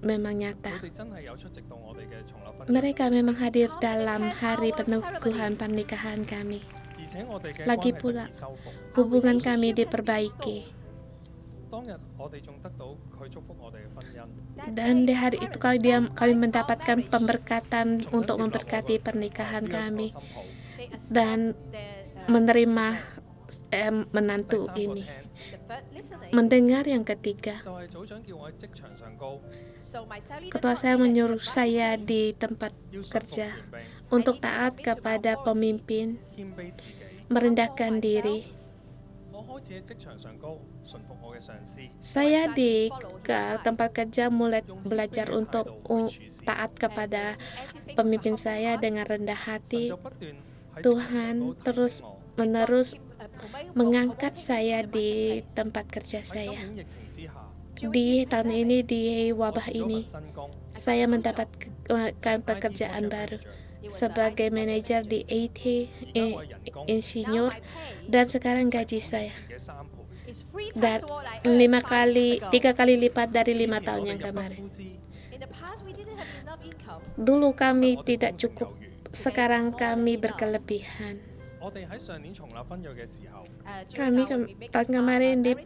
D: memang
F: 佢
D: nyata.
F: 哋真係有出席到我哋嘅重立婚約，
D: Mereka memang hadir dalam hari penukaran pernikahan kami.
F: 而且我哋嘅關
D: Lagi
F: 係得
D: pula
F: 以修復。
D: hubungan kami diperbaiki.
F: 當日我哋仲得到佢祝福我哋嘅婚姻，
D: Dan di hari itu kami mendapatkan pemberkatan untuk memberkati pernikahan
F: 呢個
D: kami
F: 新抱。
E: They accept
D: dan
E: their,
D: menerima
F: 第
D: menantu
F: 三個
D: ini.
F: 聽
E: the third listening.
D: Mendengar yang ketiga,
F: 就係組長叫我喺職場上高
E: So my cell leader
D: ketua
E: taught
D: saya
E: me that in
D: menyuruh
E: the
D: saya
E: marketplace,
D: di tempat
F: 要順服
D: kerja
F: 權柄，
D: untuk taat kepada pemimpin,
F: 謙卑自己。
D: merendahkan diri.
F: 我開始喺職場上高順服我嘅上司，
D: Saya di tempat kerja mulai belajar untuk taat kepada
E: everything
D: pemimpin
E: from
D: saya
E: heart,
D: dengan rendah
F: 神
D: hati.
F: 就不斷喺職場上
D: Tuhan
F: 高提
D: terus
F: 醒我。
D: menerus
E: promoting
D: mengangkat
E: me
D: saya
E: in the
D: di
E: marketplace.
D: tempat kerja
F: 喺
D: saya.
F: 今年疫情之下，
D: Di tahun ini, di
F: 我
D: wabah
F: 辭咗份
D: ini,
F: 新工，
D: saya mendapatkan pekerjaan baru. sebagai manajer di IT insinyur, dan sekarang gaji saya
F: 嘅3倍。
E: It's 3
D: dan
E: times what I earned
D: 3 kali lipat dari 5 tahun
F: 我哋
D: yang
F: 入不
D: kemarin.
F: 敷支，
E: In the past, we didn't have enough income.
D: Dulu kami
F: 我哋
D: tidak
F: 豐盛
D: cukup,
F: 有餘。
D: sekarang kami berkelebihan.
F: 我哋喺上年重立婚約嘅時候，
D: Kami tahun kemarin di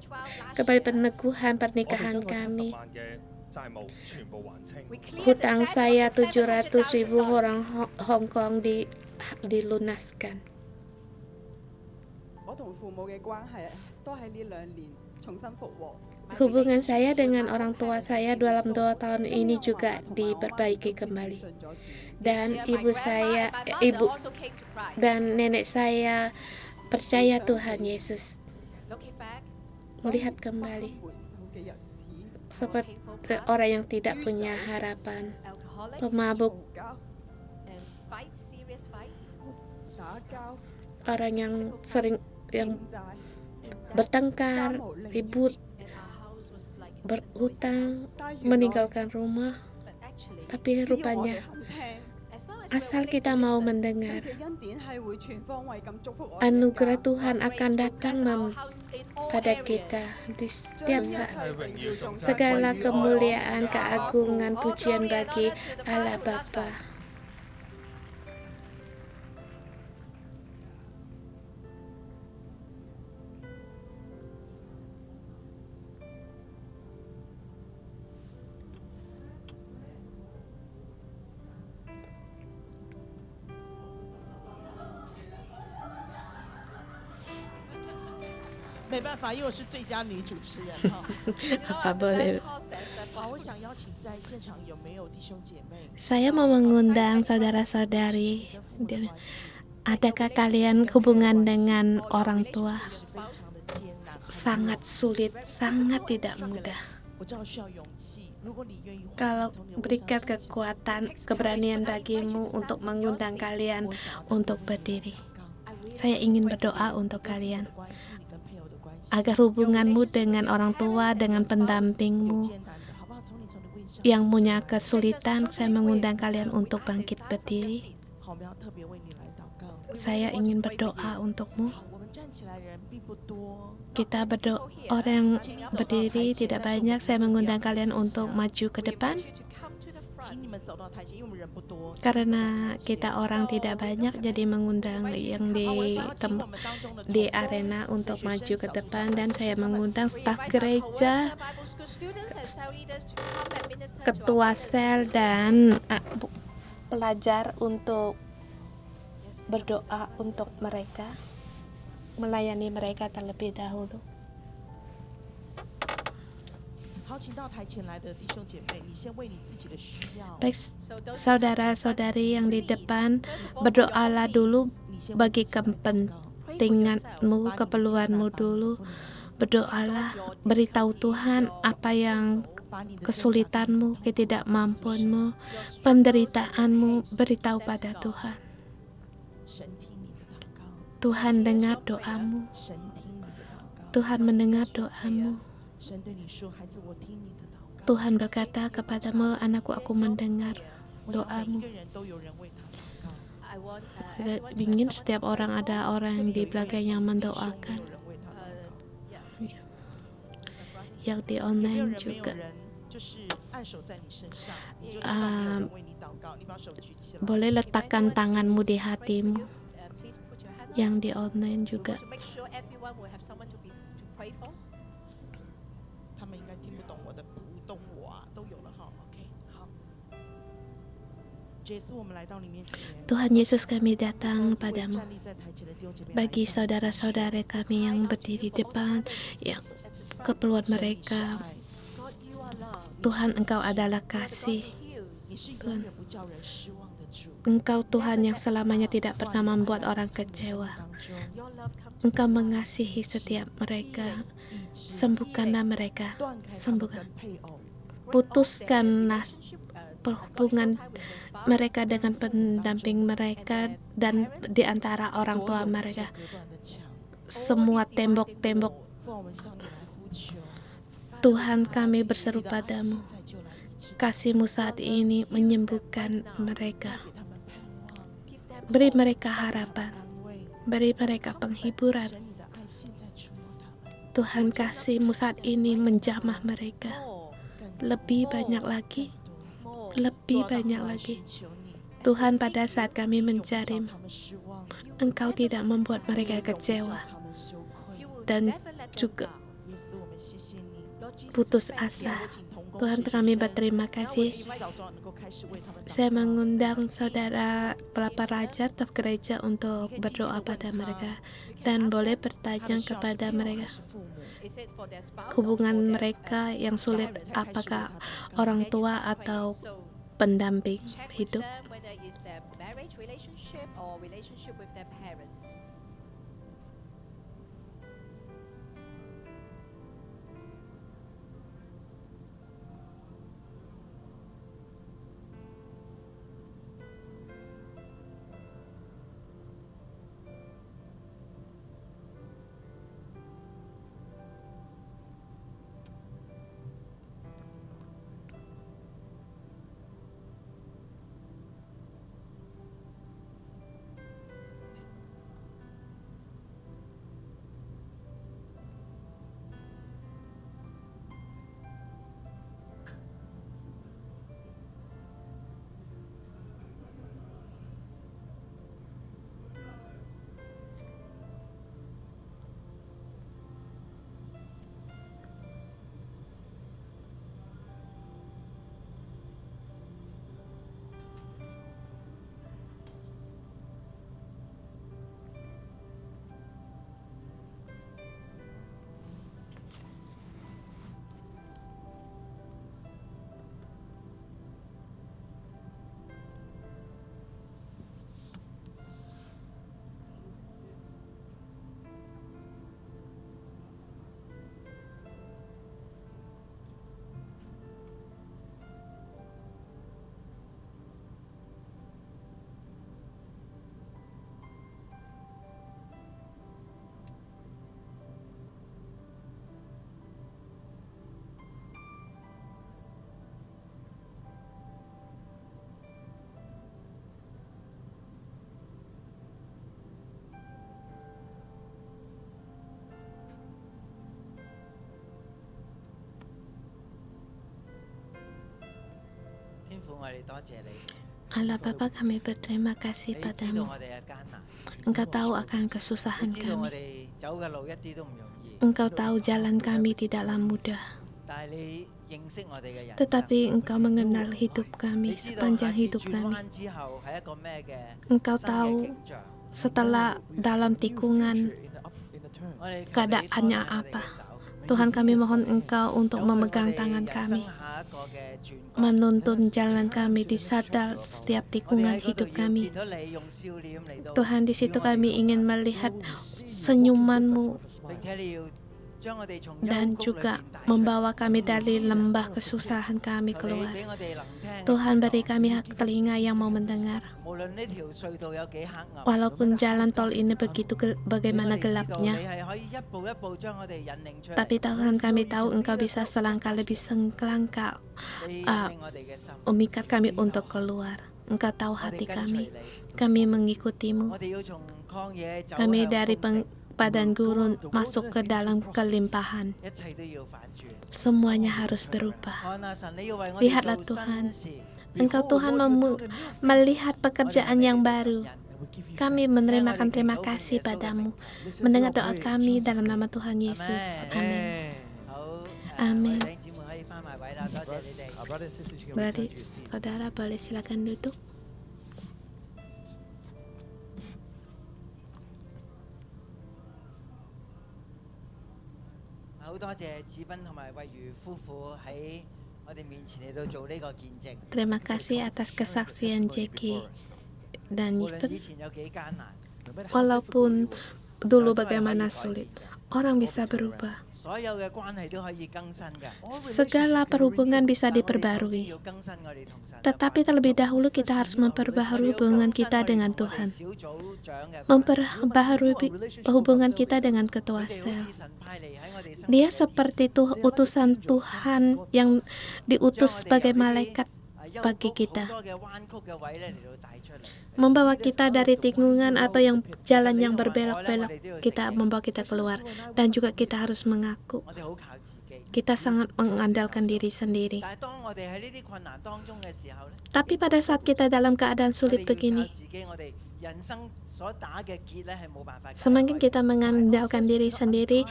D: kembali
E: peneguhan
D: peneguhan
F: 我哋
D: pernikahan
F: 將個70
D: kami.
F: 萬嘅債務全部還清。
D: Hutang saya 700.000 orang Hong Kong dilunaskan.
G: 我同父母嘅關係都喺呢2年重新復和。
D: Hubungan saya dengan orang tua saya dalam 2 tahun ini juga diperbaiki kembali.
G: 信咗主，
D: Dan ibu dan nenek saya percaya Tuhan Yesus. Melihat kembali
G: 回首嘅日子，
D: seperti orang yang tidak punya harapan, pemabuk,
G: 嘈交、 打交、
D: orang yang sering yang
G: 欠債、
D: bertengkar, ribut, berhutang, meninggalkan rumah. Tapi
G: 只要我哋
D: rupanya
G: 肯聽，
D: asal kita mau
G: 神
D: mendengar,
G: 嘅恩典係會全方位咁祝福我哋嘅
D: anugerah
G: 家。
D: Tuhan akan datang pada kita di setiap
G: 將一
D: saat.
G: 切榮耀頌讚
D: Segala
G: 歸於
D: kemuliaan,
G: 我哋嘅
D: keagungan, pujian bagi Allah Bapa.
H: "没办法，因为我是最佳女主持人哈。
D: Apa boleh?
H: 哇，我想邀请在现场有没有弟兄姐妹？
D: Saya mau mengundang saudara-saudari.
H: 跟父母的关系
D: Adakah kalian hubungan dengan orang tua
H: 是非常的艰难，
D: sangat sulit, sangat tidak mudah?
H: 我知道需要勇气。如果你愿意，
D: Kalau berikan kekuatan, keberanian bagimu untuk mengundang kalian untuk berdiri. Saya ingin berdoa untuk kalian
H: 关系，你跟配偶的关系
D: agar hubunganmu dengan orang tua, dengan pendampingmu
H: 艰难的，好不好？从你从你的位置上，
D: yang punya kesulitan, saya mengundang kalian untuk bangkit berdiri.
H: 好，我们要特别为你来祷告。
D: Saya ingin berdoa untukmu.
H: 好，我们站起来人并不多，
D: Kita berdoa, orang berdiri tidak banyak. Saya mengundang kalian untuk maju ke depan
H: 请你们走到台前，因为我们人不多。
D: karena kita orang tidak banyak, jadi mengundang yang
H: 好，我想要请我们当中的
D: di arena untuk maju ke depan, dan saya mengundang staf gereja, ketua sel, dan pelajar untuk berdoa untuk mereka, melayani mereka terlebih dahulu.
H: 好，请到台前来的弟兄姐妹，你先为你自己的需要。
D: Baik, saudara-saudari yang di depan, berdoalah dulu bagi kepentinganmu, keperluanmu dulu. Berdoalah, beritahu Tuhan apa yang kesulitanmu, ketidakmampuanmu, penderitaanmu, beritahu pada Tuhan.
H: 神听你的祷告，
D: Tuhan dengar doamu,
H: 神听你的祷告，
D: Tuhan mendengar doamu.
H: 神对你说：“孩子，我听你的祷告。”
D: Tuhan berkata kepadamu, anakku, aku mendengar
H: 我想每一
D: doamu.
H: 个人都有人为他祷告，
D: Ingin setiap orang ada orang yang di belakang yang
H: 有
D: mendoakan.
H: 人为他祷告，
D: Yang di
H: 有没有
D: online
H: 人没有
D: juga.
H: 人就是按手在你身上，你就知道没有人为你祷告。你把手举起来，
D: Boleh letakkan tanganmu di hatimu. Yang di online juga.
H: 他们应该听不懂我的普通话，都有了哈。OK， 好。这次我们来到你面前，
D: Tuhan Yesus, kami datang
H: 为
D: padamu.
H: 站立在台前的弟兄姐妹
D: Bagi
H: 来向你
D: saudara-saudara kami yang berdiri di depan, yang keperluan
H: 神你是
D: mereka,
H: 爱
D: Tuhan, Engkau adalah kasih.
H: 你是永远不叫人失望的主。
D: Engkau Tuhan yang selamanya tidak pernah membuat orang kecewa.
H: 当中
D: Engkau mengasihi setiap mereka. Sembuhkanlah mereka.
H: 断开他们
D: Sembuhkan.
H: 跟配偶，
D: Putuskanlah hubungan mereka dengan pendamping mereka dan di antara orang tua mereka.
H: 隔断的墙。
D: Semua tembok-tembok
H: 父，我们向你来呼求，
D: Tuhan, kami berseru
H: 你的爱
D: padamu.
H: 现在就来医治，
D: Kasih-Mu saat ini menyembuhkan mereka.
H: 给他们盼望。
D: beri mereka harapan,
H: 安慰。
D: beri mereka penghiburan.
H: 神，你的爱现在触摸他们，
D: Tuhan kasih-Mu saat ini menjamah mereka.
E: more
D: Lebih banyak lagi,
E: more
D: lebih
H: 主啊，当
D: banyak
H: 我来
D: lagi.
H: 寻求你，
D: Tuhan, pada saat kami
H: 你永不叫
D: mencari,
H: 他们失望，
D: Engkau tidak membuat
H: 你
D: mereka
H: 也永不叫
D: kecewa
H: 他们羞愧
E: you。will
D: dan
E: never let them
D: juga
E: down.
H: 耶稣，我们谢谢你。
E: Lord Jesus,
D: putus
E: thank you.
D: asa.
H: 我请同工
D: Tuhan,
H: 实习
D: kami
H: 生
D: berterima
H: 让我
D: kasih.
H: 洗澡中能够开始为他们祷
D: Saya
H: 告。
D: mengundang saudara pelajar staf gereja untuk berdoa pada mereka dan boleh
H: 他
D: bertanya
H: 的需要是
D: kepada
H: 配偶还
D: mereka
H: 是父母？
E: Is it for their spouse or for
D: hubungan
E: their
D: mereka yang
H: 然后
D: sulit,
H: 你再开始为
D: apakah
H: 他祷告。
D: orang
E: Then you
D: tua
E: start praying.
D: atau
E: So
D: pendamping
E: check with
D: hidup.
E: them whether it's their marriage relationship or relationship with their parents.
D: Allah Bapa, kami berterima kasih padamu. Engkau tahu akan kesusahan kami. Engkau tahu jalan kami tidaklah mudah. Tetapi Engkau mengenal hidup kami sepanjang hidup kami. Engkau tahu setelah dalam tikungan keadaannya apa. Tuhan, kami mohon Engkau untuk memegang tangan kami, menuntun jalan kami di sadar setiap tikungan hidup kami. Tuhan, di situ kami ingin melihat senyuman-Mu dan juga membawa kami dari lembah kesusahan kami keluar. Tuhan, beri kami hak telinga yang mau mendengar. Walaupun jalan tol ini begitu bagaimana gelapnya, tapi Tuhan, kami tahu Engkau bisa selangkah lebih selangkah memikat kami untuk keluar. Engkau tahu hati kami mengikutimu. Kami dari padang gurun masuk ke dalam kelimpahan. Semuanya harus berubah. Lihatlah Tuhan, Engkau Tuhan melihat pekerjaan yang baru. Kami menerima terima kasih padamu. Mendengar doa kami dalam nama Tuhan Yesus. Amin. Amin. Berarti saudara boleh silakan duduk. Terima kasih atas kesaksian Jackie dan Yvette. Walaupun dulu bagaimana sulit, orang bisa berubah. Segala perhubungan bisa diperbarui. Tetapi terlebih dahulu kita harus memperbaharui hubungan kita dengan Tuhan. Memperbaharui hubungan kita dengan ketua sel. Dia seperti utusan Tuhan yang diutus sebagai malaikat bagi kita. membawa kita dari tikungan atau yang jalan yang berbelok-belok, kita membawa kita keluar. Dan juga kita harus mengaku kita sangat mengandalkan diri sendiri. Tapi pada saat kita dalam keadaan sulit begini, semakin kita mengandalkan diri sendiri,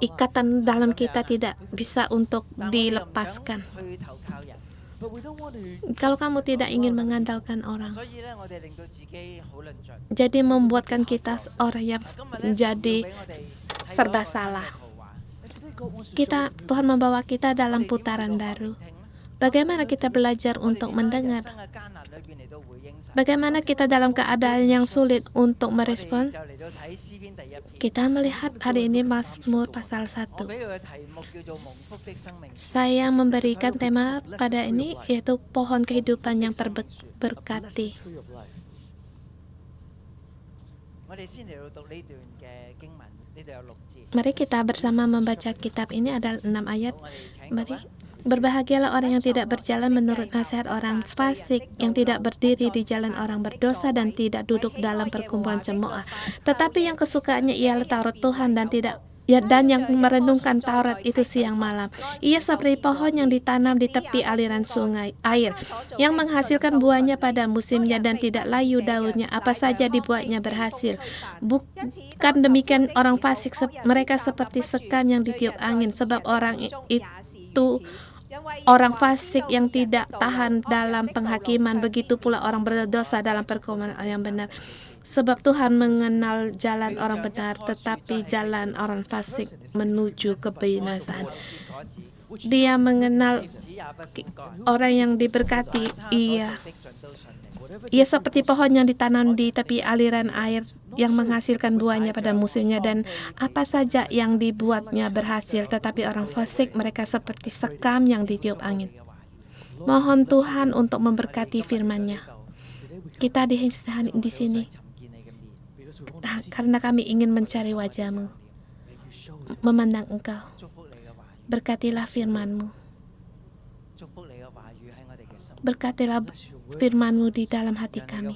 D: ikatan dalam kita tidak bisa untuk dilepaskan. Kalau kamu tidak ingin mengandalkan orang, jadi membuatkan kita orang yang menjadi serba salah. Tuhan membawa kita dalam putaran baru. Bagaimana kita belajar untuk mendengar? Bagaimana kita dalam keadaan yang sulit untuk merespon? Kita melihat hari ini Mazmur pasal 1. Saya memberikan tema pada ini, yaitu pohon kehidupan yang terberkati. Mari kita bersama membaca kitab ini, ada 6 ayat. Mari. Berbahagialah orang yang tidak berjalan menurut nasihat orang fasik, yang tidak berdiri di jalan orang berdosa, dan tidak duduk dalam perkumpulan cemooh. Tetapi yang kesukaannya ialah Taurat Tuhan, dan yang merenungkan Taurat itu siang malam. Ia seperti pohon yang ditanam di tepi aliran sungai air, yang menghasilkan buahnya pada musimnya dan tidak layu daunnya. Apa saja dibuatnya berhasil. Bukan demikian orang fasik, mereka seperti sekam yang ditiup angin, sebab orang itu orang fasik yang tidak tahan dalam penghakiman, begitu pula orang berdosa dalam perkumpulan yang benar. Sebab Tuhan mengenal jalan orang benar, tetapi jalan orang fasik menuju kebinasaan. Dia mengenal orang yang diberkati. Ia seperti pohon yang ditanam di tepi aliran air, yang menghasilkan buahnya pada musimnya, dan apa saja yang dibuatnya berhasil. Tetapi orang fasik, mereka seperti sekam yang ditiup angin. Mohon Tuhan untuk memberkati firman-Nya. Kita di sini karena kami ingin mencari wajah-Mu, memandang Engkau. Berkatilah firman-Mu. Berkatilah firman-Mu di dalam hati kami,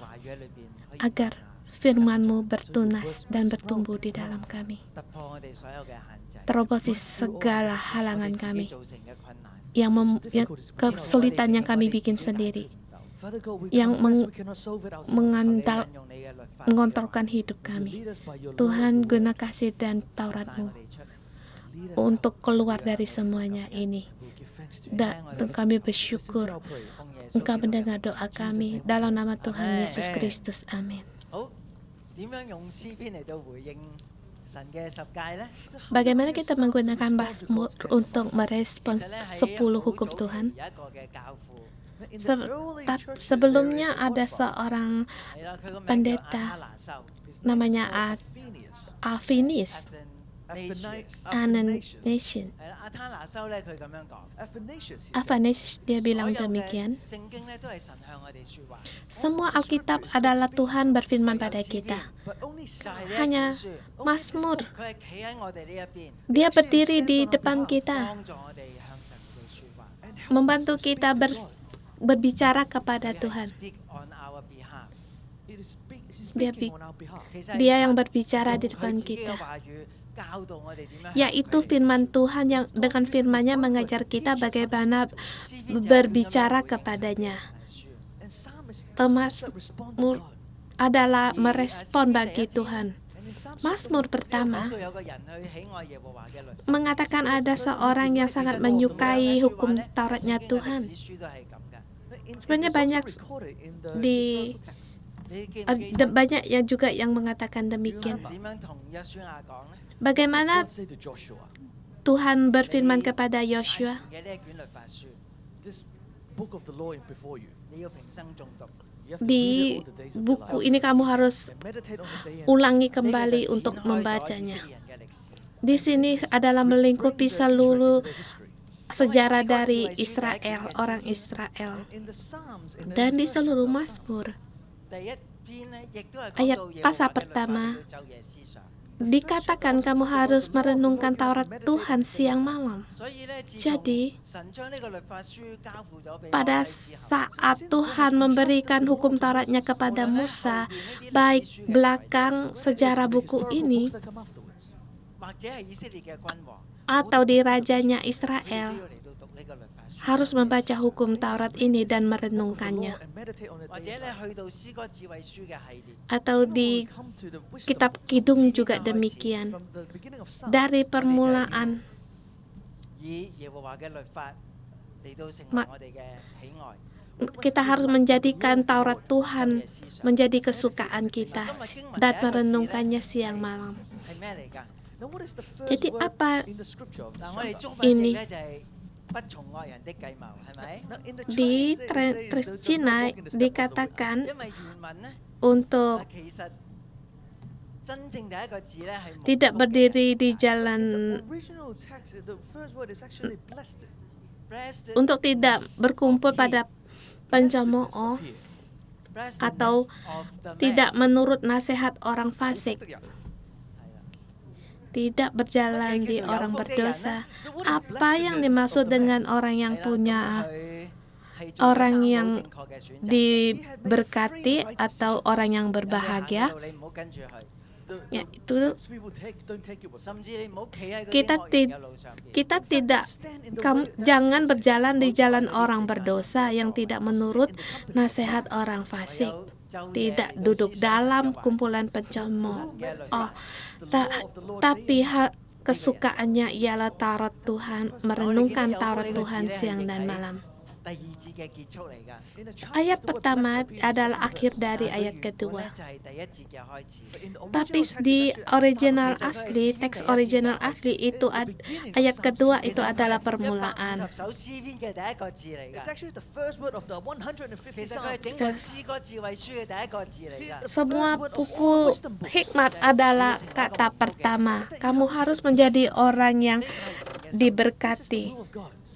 D: agar firman-Mu bertunas dan bertumbuh di dalam kami. Terobosi segala halangan kami, yang kesulitan yang kami bikin sendiri, yang mengontrolkan hidup kami. Tuhan, guna kasih dan Taurat-Mu untuk keluar dari semuanya ini. Dan kami bersyukur Engkau mendengar doa kami dalam nama Tuhan Yesus Kristus. Amin. Bagaimana kita menggunakan Mazmur untuk merespons 10 hukum Tuhan? Sebelumnya ada seorang pendeta namanya Athanasius. Athanasius dia bilang demikian, semua Alkitab adalah Tuhan berfirman pada kita. Hanya Mazmur, dia berdiri di depan kita, membantu kita berbicara kepada Tuhan. Dia yang berbicara di depan kita, yaitu firman Tuhan, yang dengan firman-Nya mengajar kita bagaimana berbicara kepadanya. Mazmur adalah merespon bagi Tuhan. Mazmur pertama mengatakan ada seorang yang sangat menyukai hukum Tauratnya Tuhan. Sebenarnya banyak yang juga yang mengatakan demikian. Bagaimana Tuhan berfirman kepada Yosua? Di buku ini kamu harus ulangi kembali untuk membacanya. Di sini adalah melingkupi seluruh sejarah dari Israel, orang Israel. Dan di seluruh Mazmur, ayat pasal pertama dikatakan kamu harus merenungkan Taurat Tuhan siang malam. Jadi, pada saat Tuhan memberikan hukum Tauratnya kepada Musa, baik belakang sejarah buku ini atau di rajanya Israel, harus membaca hukum Taurat ini dan merenungkannya. Atau di kitab Kidung juga demikian. Dari permulaan kita harus menjadikan Taurat Tuhan menjadi kesukaan kita dan merenungkannya siang malam. Jadi apa ini? Di Cina dikatakan untuk tidak berdiri di jalan, untuk tidak berkumpul pada pencemooh atau tidak menurut nasihat orang fasik, tidak berjalan di orang berdosa. Apa yang dimaksud dengan orang yang punya, orang yang diberkati atau orang yang berbahagia? Ya, itu kita tidak, jangan berjalan di jalan orang berdosa yang tidak menurut nasihat orang fasik, tidak duduk dalam kumpulan pencemooh. Tapi kesukaannya ialah Taurat Tuhan, merenungkan Taurat Tuhan siang dan malam. Ayat pertama adalah akhir dari ayat kedua. Tapi di original asli, teks original asli itu ayat kedua itu adalah permulaan. Semua buku hikmat adalah kata pertama. Kamu harus menjadi orang yang diberkati.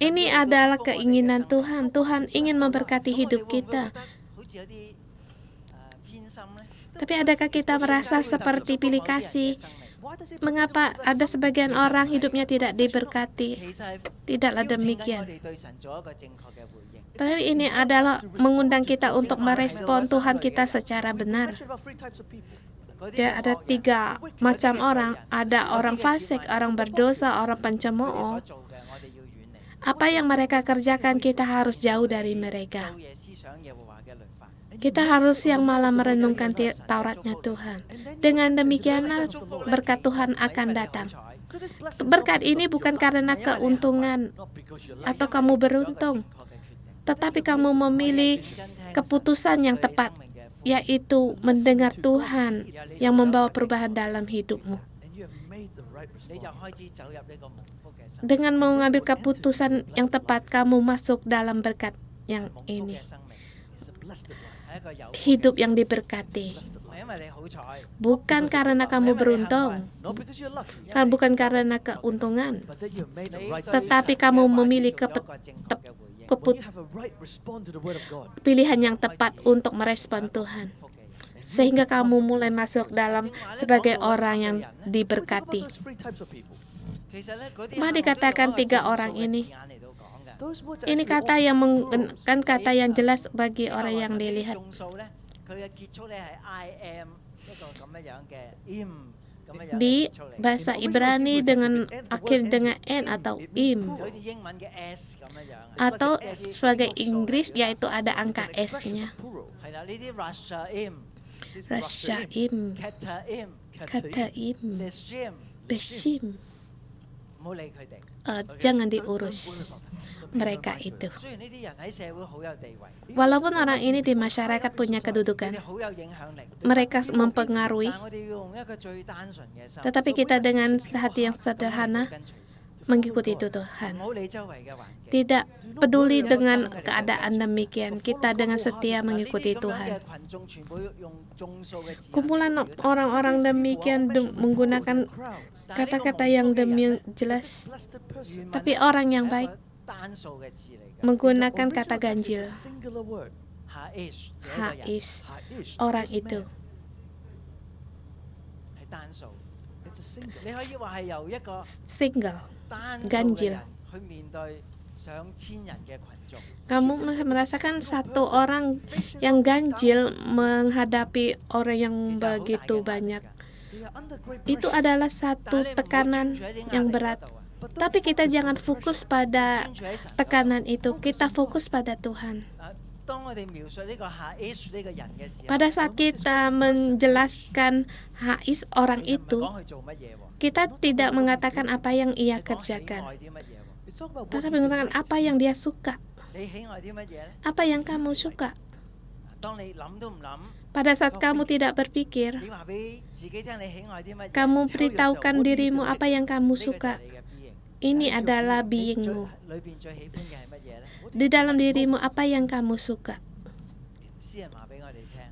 D: Ini adalah keinginan Tuhan. Tuhan ingin memberkati hidup kita. Tapi adakah kita merasa seperti pilih kasih? Mengapa ada sebagian orang hidupnya tidak diberkati? Tidaklah demikian. Tapi ini adalah mengundang kita untuk merespon Tuhan kita secara benar. Ya, ada 3 macam orang. Ada orang fasik, orang berdosa, orang pencemooh. Apa yang mereka kerjakan, kita harus jauh dari mereka. Kita harus siang malam merenungkan Tauratnya Tuhan. Dengan demikian, berkat Tuhan akan datang. Berkat ini bukan karena keuntungan atau kamu beruntung, tetapi kamu memilih keputusan yang tepat, yaitu mendengar Tuhan yang membawa perubahan dalam hidupmu. Dengan mengambil keputusan yang tepat, kamu masuk dalam berkat yang ini. Hidup yang diberkati. Bukan karena kamu beruntung, bukan karena keuntungan, tetapi kamu memilih pilihan yang tepat untuk merespon Tuhan. Sehingga kamu mulai masuk dalam sebagai orang yang diberkati. Maka dikatakan 3 orang ini. Ini kata yang kan kata yang jelas bagi orang yang dilihat. Di bahasa Ibrani dengan akhir dengan n atau im, atau sebagai Inggris yaitu ada angka s-nya. Rasyaim, Kataim, Beshim. Jangan diurus mereka itu. Walaupun orang ini di masyarakat punya kedudukan, mereka mempengaruhi, tetapi kita dengan hati yang sederhana mengikuti Tuhan. Tidak peduli dengan keadaan demikian, kita dengan setia mengikuti Tuhan. Kumpulan orang-orang demikian menggunakan kata-kata yang jelas, tapi orang yang baik menggunakan kata ganjil. Hais, orang itu.
I: 你可以話係由一個
D: single,
I: 單數嘅
D: ganjil.
I: 人去面對上千人嘅群眾。
D: Kamu merasakan satu orang yang ganjil menghadapi orang yang begitu banyak. Itu adalah satu tekanan yang berat. Tapi kita jangan fokus pada tekanan itu, kita fokus pada Tuhan. Pada saat kita menjelaskan Hais orang itu, kita tidak mengatakan apa yang ia kerjakan, tetapi mengatakan apa yang dia suka. Apa yang kamu suka? Pada saat kamu tidak berpikir, kamu beritahukan dirimu apa yang kamu suka. Ini adalah beingmu. Di dalam dirimu apa yang kamu suka.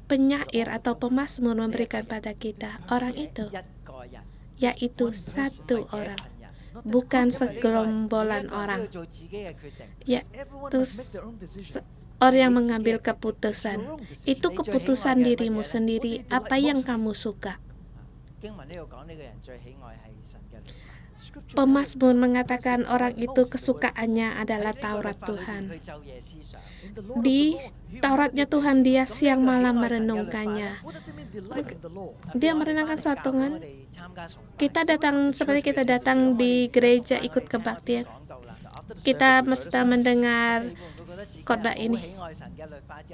D: Penyair atau pemazmur memberikan pada kita orang itu, yaitu satu orang, bukan segerombolan orang, yaitu orang yang mengambil keputusan. Itu keputusan dirimu sendiri, apa yang kamu suka. Pemazmur mengatakan orang itu kesukaannya adalah Taurat Tuhan. Di Tauratnya Tuhan dia siang malam merenungkannya. Dia merenungkan satu dengan kita datang seperti kita datang di gereja ikut kebaktian. Kita mesti mendengar khotbah ini.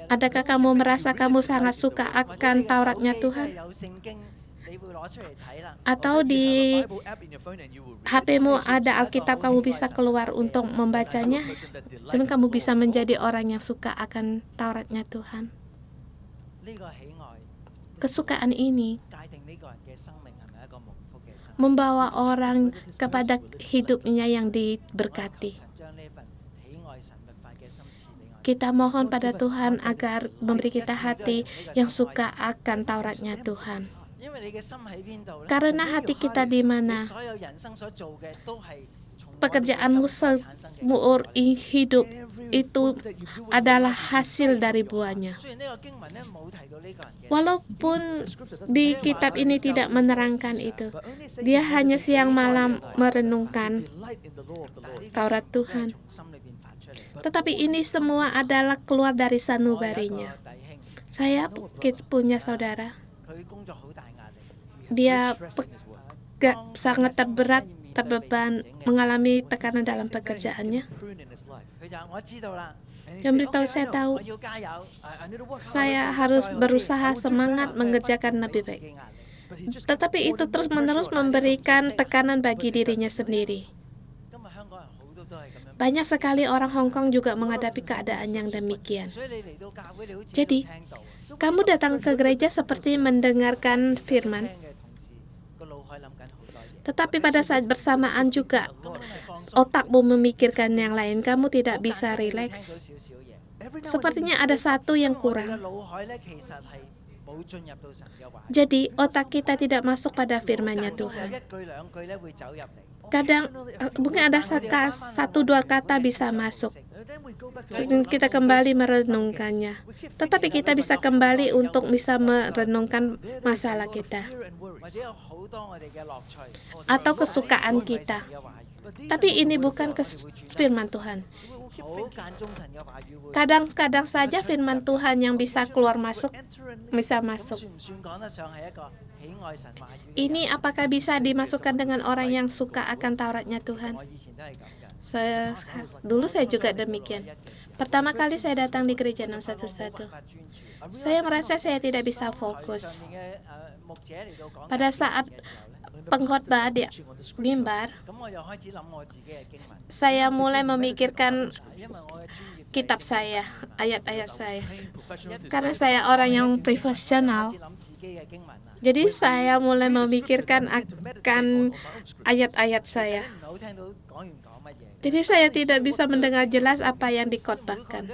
D: Adakah kamu merasa kamu sangat suka akan Tauratnya Tuhan? Atau di HP-mu ada Alkitab, kamu bisa keluar untuk membacanya, dan kamu bisa menjadi orang yang suka akan Tauratnya Tuhan. Kesukaan ini membawa orang kepada hidupnya yang diberkati. Kita mohon pada Tuhan agar memberi kita hati yang suka akan Tauratnya Tuhan. Karena hati kita di mana, pekerjaanmu seumur hidup itu adalah hasil dari buahnya. Walaupun di kitab ini tidak menerangkan itu, dia hanya siang malam merenungkan Taurat Tuhan. Tetapi ini semua adalah keluar dari sanubarinya. Saya punya saudara, dia sangat terbeban, mengalami tekanan dalam pekerjaannya. Yang beritahu saya tahu, saya harus berusaha semangat mengerjakan lebih baik. Tetapi itu terus-menerus memberikan tekanan bagi dirinya sendiri. Banyak sekali orang Hong Kong juga menghadapi keadaan yang demikian. Jadi, kamu datang ke gereja seperti mendengarkan firman, tetapi pada saat bersamaan juga otakmu memikirkan yang lain, kamu tidak bisa rileks. Sepertinya ada satu yang kurang. Jadi otak kita tidak masuk pada firman-Nya Tuhan. Kadang mungkin ada satu dua kata bisa masuk. Kita kembali merenungkannya. Tetapi kita bisa kembali untuk bisa merenungkan masalah kita atau kesukaan kita. Tapi ini bukan firman Tuhan. Kadang-kadang saja firman Tuhan yang bisa keluar masuk, bisa masuk. Ini apakah bisa dimasukkan dengan orang yang suka akan Tauratnya Tuhan? Dulu saya juga demikian. Pertama kali saya datang di gereja 611, saya merasa saya tidak bisa fokus. Pada saat pengkhotbah di mimbar, saya mulai memikirkan kitab saya, ayat-ayat saya. Karena saya orang yang profesional, jadi saya mulai memikirkan akan ayat-ayat saya. Jadi saya tidak bisa mendengar jelas apa yang dikhotbahkan.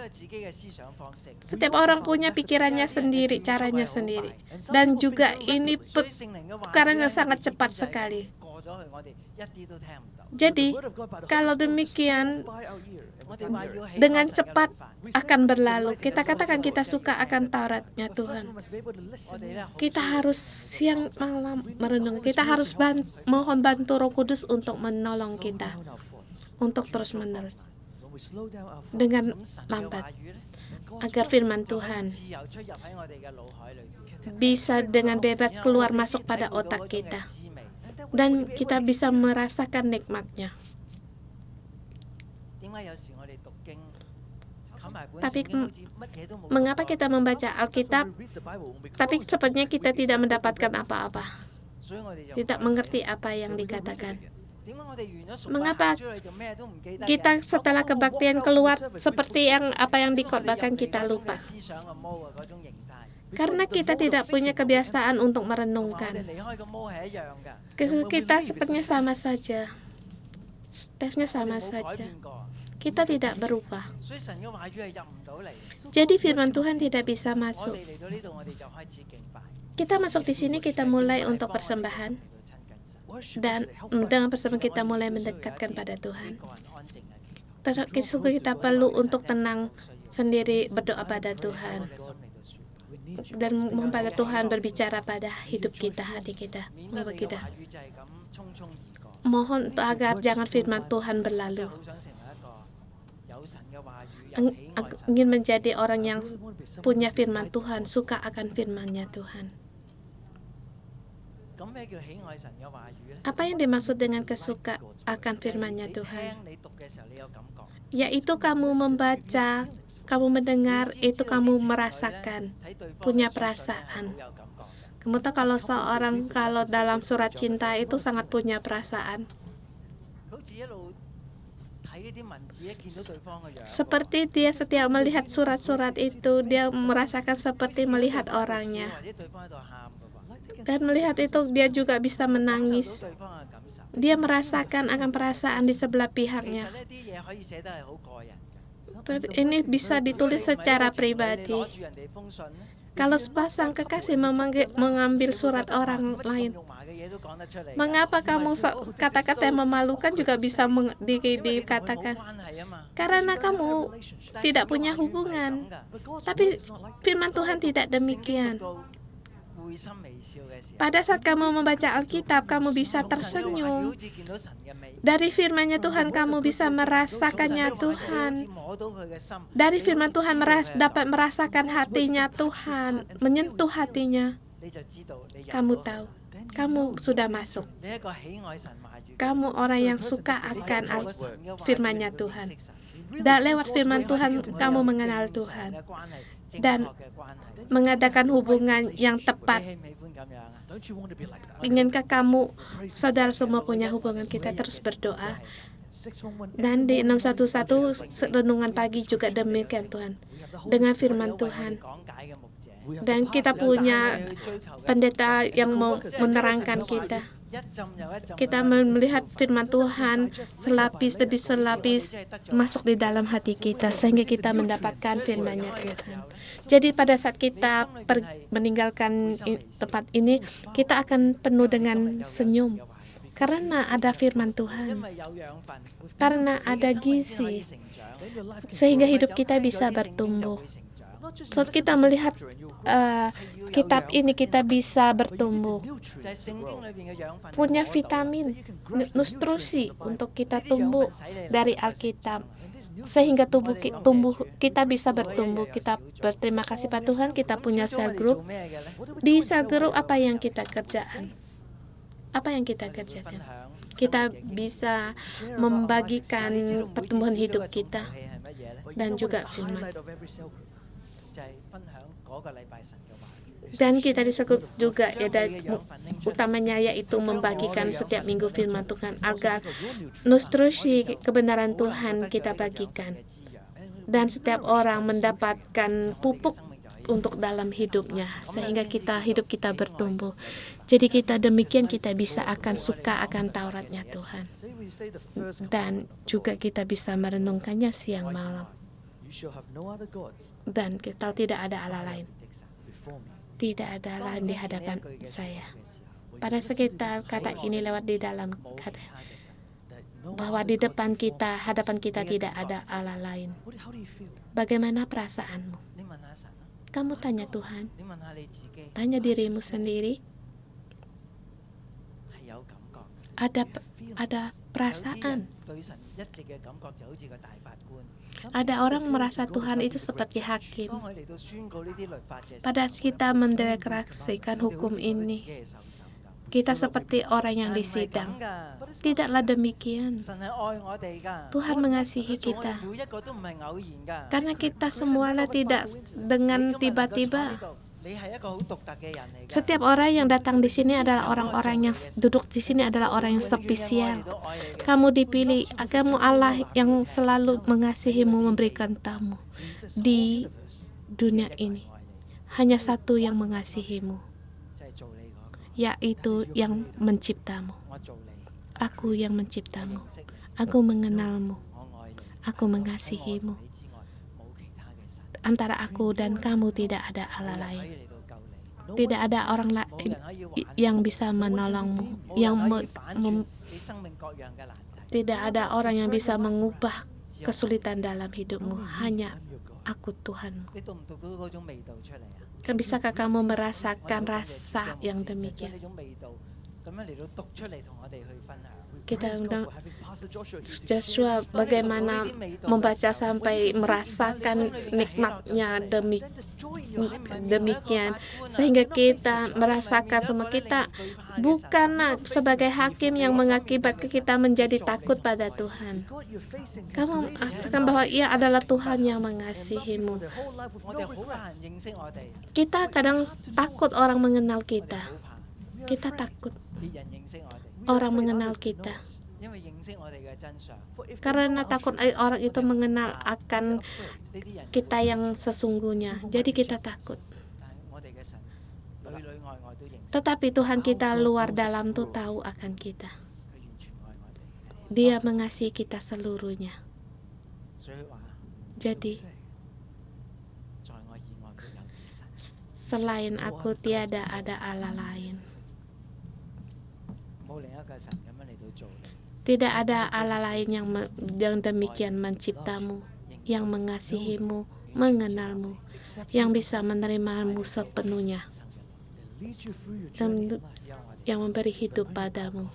D: Setiap orang punya pikirannya sendiri, caranya sendiri. Dan juga ini karena sangat cepat sekali. Jadi, kalau demikian, dengan cepat akan berlalu. Kita katakan kita suka akan Tauratnya Tuhan. Kita harus siang malam merenung. Kita harus mohon bantu Roh Kudus untuk menolong kita untuk terus menerus dengan lambat, agar firman Tuhan bisa dengan bebas keluar masuk pada otak kita, dan kita bisa merasakan nikmatnya. Tapi mengapa kita membaca Alkitab, tapi sepertinya kita tidak mendapatkan apa-apa, tidak mengerti apa yang dikatakan? Mengapa kita setelah kebaktian keluar seperti apa yang dikhotbahkan kita lupa? Karena kita tidak punya kebiasaan untuk merenungkan. Kita sepertinya sama saja. Stepnya sama saja. Kita tidak berubah. Jadi firman Tuhan tidak bisa masuk. Kita masuk di sini, kita mulai untuk persembahan, dan dengan persembahan kita mulai mendekatkan pada Tuhan. Kita perlu untuk tenang sendiri, berdoa pada Tuhan, dan mohon pada Tuhan berbicara pada hidup kita, hati kita, membuat kita. Mohon agar jangan firman Tuhan berlalu. Ingin menjadi orang yang punya firman Tuhan, suka akan firman-Nya Tuhan. Apa yang dimaksud dengan kesuka akan firman-Nya Tuhan? Yaitu kamu membaca, kamu mendengar, itu kamu merasakan, punya perasaan. Kamu tahu kalau seorang kalau dalam surat cinta itu sangat punya perasaan. Seperti dia setiap melihat surat-surat itu, dia merasakan seperti melihat orangnya. Dan melihat itu dia juga bisa menangis. Dia merasakan akan perasaan di sebelah pihaknya. Ini bisa ditulis secara pribadi. Kalau sepasang kekasih mengambil surat orang lain, mengapa kamu kata-kata yang memalukan juga bisa dikatakan? Karena kamu tidak punya hubungan. Tapi firman Tuhan tidak demikian. Pada saat kamu membaca Alkitab, kamu bisa tersenyum. Dari firman-Nya Tuhan, kamu bisa merasakannya Tuhan. Dari firman Tuhan dapat merasakan hatinya Tuhan, menyentuh hatinya. Kamu tahu, kamu sudah masuk. Kamu orang yang suka akan firman-Nya Tuhan. Dan lewat firman Tuhan, kamu mengenal Tuhan dan mengadakan hubungan yang tepat. Inginkah kamu, saudara semua, punya hubungan? Kita terus berdoa. Dan di 611 renungan pagi juga demikian Tuhan, dengan firman Tuhan. Dan kita punya pendeta yang mau menerangkan kita. Kita melihat firman Tuhan selapis demi selapis masuk di dalam hati kita, sehingga kita mendapatkan firman-Nya Tuhan. Jadi pada saat kita meninggalkan tempat ini, kita akan penuh dengan senyum. Karena ada firman Tuhan. Karena ada gizi. Sehingga hidup kita bisa bertumbuh. Saat kita melihat kitab ini, kita bisa bertumbuh, punya vitamin, nutrisi untuk kita tumbuh dari Alkitab, sehingga tubuh kita bisa bertumbuh. Kita berterima kasih pada Tuhan, kita punya cell group. Di cell group apa yang kita kerjakan? Apa yang kita kerjakan? Kita bisa membagikan pertumbuhan hidup kita dan juga firman. Dan kita disebut juga utamanya yaitu membagikan setiap minggu firman Tuhan, agar nutrisi kebenaran Tuhan kita bagikan, dan setiap orang mendapatkan pupuk untuk dalam hidupnya, sehingga hidup kita bertumbuh. Jadi kita demikian, kita bisa akan suka akan Tauratnya Tuhan, dan juga kita bisa merenungkannya siang malam. Dan kita tidak ada Allah lain, tidak ada lain di hadapan saya. Pada sekitar kata ini lewat di dalam kata bahwa di depan kita, hadapan kita tidak ada Allah lain. Bagaimana perasaanmu? Kamu tanya Tuhan, tanya dirimu sendiri. Ada perasaan. Ada orang merasa Tuhan itu seperti hakim. Pada kita mendeklarasikan hukum ini, kita seperti orang yang disidang. Tidaklah demikian. Tuhan mengasihi kita. Karena kita semuanya tidak dengan tiba-tiba. Setiap orang yang datang di sini adalah orang-orang yang duduk di sini adalah orang yang spesial. Kamu dipilih, kamu Allah yang selalu mengasihimu, memberikan tamu di dunia ini. Hanya satu yang mengasihimu, yaitu yang menciptamu. Aku yang menciptamu. Aku mengenalmu. Aku mengasihimu. Antara aku dan kamu tidak ada Allah lain. Tidak ada orang lain yang bisa menolongmu, tidak ada orang yang bisa mengubah kesulitan dalam hidupmu. Hanya aku Tuhanmu. Bisakah kamu merasakan rasa yang demikian? Kita undang Joshua bagaimana membaca sampai merasakan nikmatnya demikian, sehingga kita merasakan semua. Kita bukan sebagai hakim yang mengakibatkan kita menjadi takut pada Tuhan. Kamu merasakan bahwa Ia adalah Tuhan yang mengasihimu. Kita kadang takut orang mengenal kita. Kita takut orang mengenal kita, karena takut orang itu mengenal akan kita yang sesungguhnya. Jadi kita takut. Tetapi Tuhan kita luar dalam tuh tahu akan kita. Dia mengasihi kita seluruhnya. Jadi selain aku tiada ada Allah lain. Tidak ada Allah lain yang demikian menciptamu, yang mengasihimu, mengenalmu, yang bisa menerimamu sepenuhnya, dan yang memberi hidup padamu.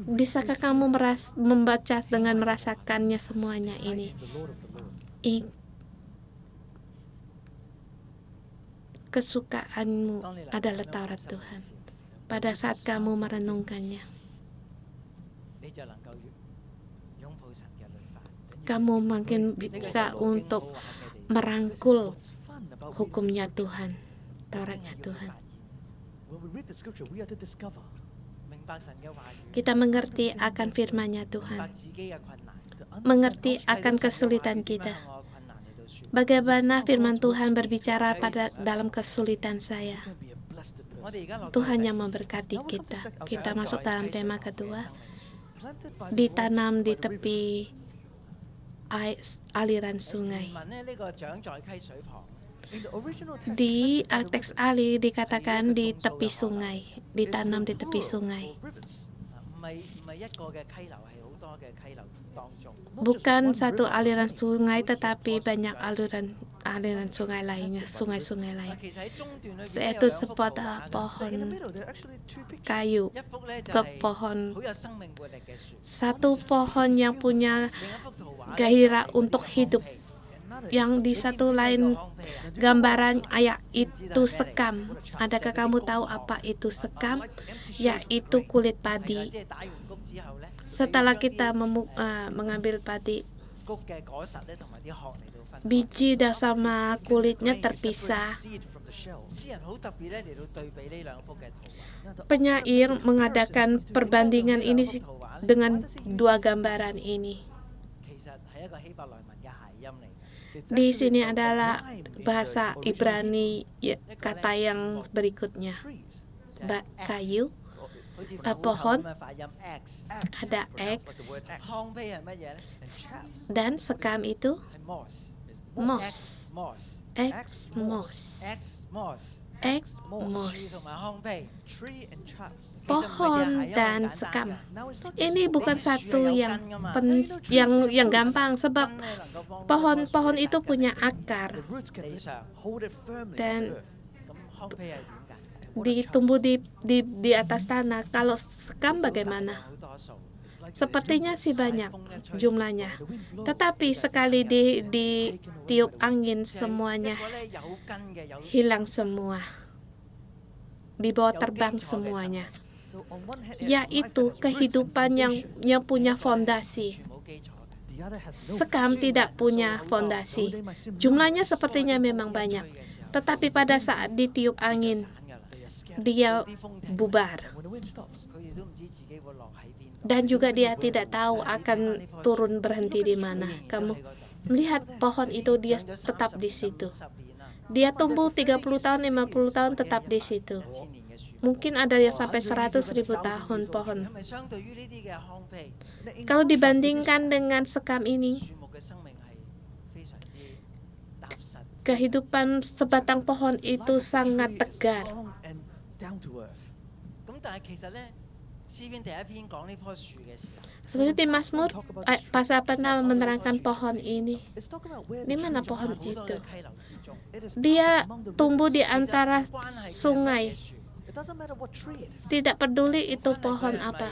D: Bisakah kamu membaca dengan merasakannya semuanya ini? Kesukaanmu adalah Taurat Tuhan. Pada saat kamu merenungkannya, kamu makin bisa untuk merangkul hukumnya Tuhan, Tauratnya Tuhan. Kita mengerti akan firman-Nya Tuhan, mengerti akan kesulitan kita. Bagaimana firman Tuhan berbicara dalam kesulitan saya. Tuhan yang memberkati kita. Kita masuk dalam tema kedua. Ditanam di tepi aliran sungai. Di teks Ali dikatakan di tepi sungai, ditanam di tepi sungai. Bukan satu aliran sungai, tetapi banyak aliran sungai lainnya, sungai-sungai lain. Yaitu sepotong pohon kayu ke pohon. Satu pohon yang punya gairah untuk hidup. Yang di satu lain gambaran ayat itu sekam. Adakah kamu tahu apa itu sekam? Yaitu kulit padi. Setelah kita mengambil padi, biji dan sama kulitnya terpisah. Penyair mengadakan perbandingan ini dengan dua gambaran ini. Di sini adalah bahasa Ibrani kata yang berikutnya. Kayu, pohon, ada X, dan sekam itu moss. X Ekmos.
I: 樹同埋糠皮，
H: Tree and chaff.
D: Pohon dan sekam.
H: Now it's not
D: Ini
H: just
D: bukan
I: 呢啲樹係
D: satu
I: 有
D: yang
I: 根㗎嘛，
D: yang gampang sebab
I: 根咧能夠幫
D: pohon-pohon
I: 棵樹
D: itu
I: 生根
D: punya
H: ，the
D: akar
H: roots can
I: 地上，
H: hold it firmly on
D: dan
H: the earth.
I: 咁糠皮係點㗎？
D: ditumbuh di atas tanah. Kalau sekam bagaimana?
I: 好多數，
D: Sepertinya sih banyak jumlahnya. Tetapi sekali ditiup angin
I: 就係
D: semuanya
I: 一個咧有根嘅有
D: hilang semua. Dibawa terbang semuanya.
H: So on one hand, it has life
D: Yaitu
H: that has roots and
D: kehidupan
H: foundation.
D: yang punya fondasi.
I: 全冇基礎嘅。
H: The other has no
D: Sekam tidak punya fondasi. Jumlahnya sepertinya memang banyak. Tetapi pada saat ditiup angin,
I: 散㗎啦，
H: They are scattered.
D: dia
I: 啲風停，
D: bubar.
H: And when the wind stops,
I: 佢哋都唔知自己會落喺邊度。
D: Dan juga dia tidak tahu akan turun berhenti di mana. Kamu melihat pohon itu dia tetap di situ.
I: 10年啦，
D: Dia tumbuh 30 tahun, 50 tahun tetap di situ.
I: 1000年嘅樹，
D: Mungkin ada yang sampai 100.000 tahun pohon.
I: 因為相對於呢啲嘅糠皮，
D: Kalau dibandingkan dengan sekam ini,
I: 樹木嘅生命係非常之踏實。
D: kehidupan sebatang pohon itu sangat tegar.
H: strong and down to earth.
I: 咁但係其實咧，詩篇第一篇講呢棵樹嘅時候，
D: Sebenarnya di Mazmur, Pasal pernah menerangkan pohon ini.
H: It's talking about where
D: Di
H: the
D: mana
H: trees
D: pohon
H: are.
I: 好多
D: itu?
I: 嘅溪流之中，
H: It is
D: Dia
H: among the
D: tumbuh di
H: rivers.
D: antara
I: 關係嘅係乜嘢
D: sungai.
I: 樹？
H: It doesn't matter what tree it is.
D: Tidak peduli itu
I: 關係佢
D: pohon
I: 係咪
D: apa.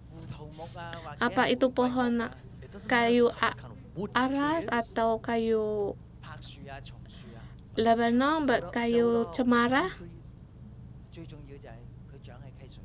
I: 胡桃木啊，或者
D: Apa
I: 係
D: itu
I: 玫瑰木
D: pohon
I: 啊
H: It doesn't
D: kayu
H: matter what kind of wood the
D: aras
H: tree is.
D: atau kayu
I: 柏樹啊、松樹啊，
D: Lebanon, kayu cemara.
H: Trees.
I: 最重要就係佢長喺溪水。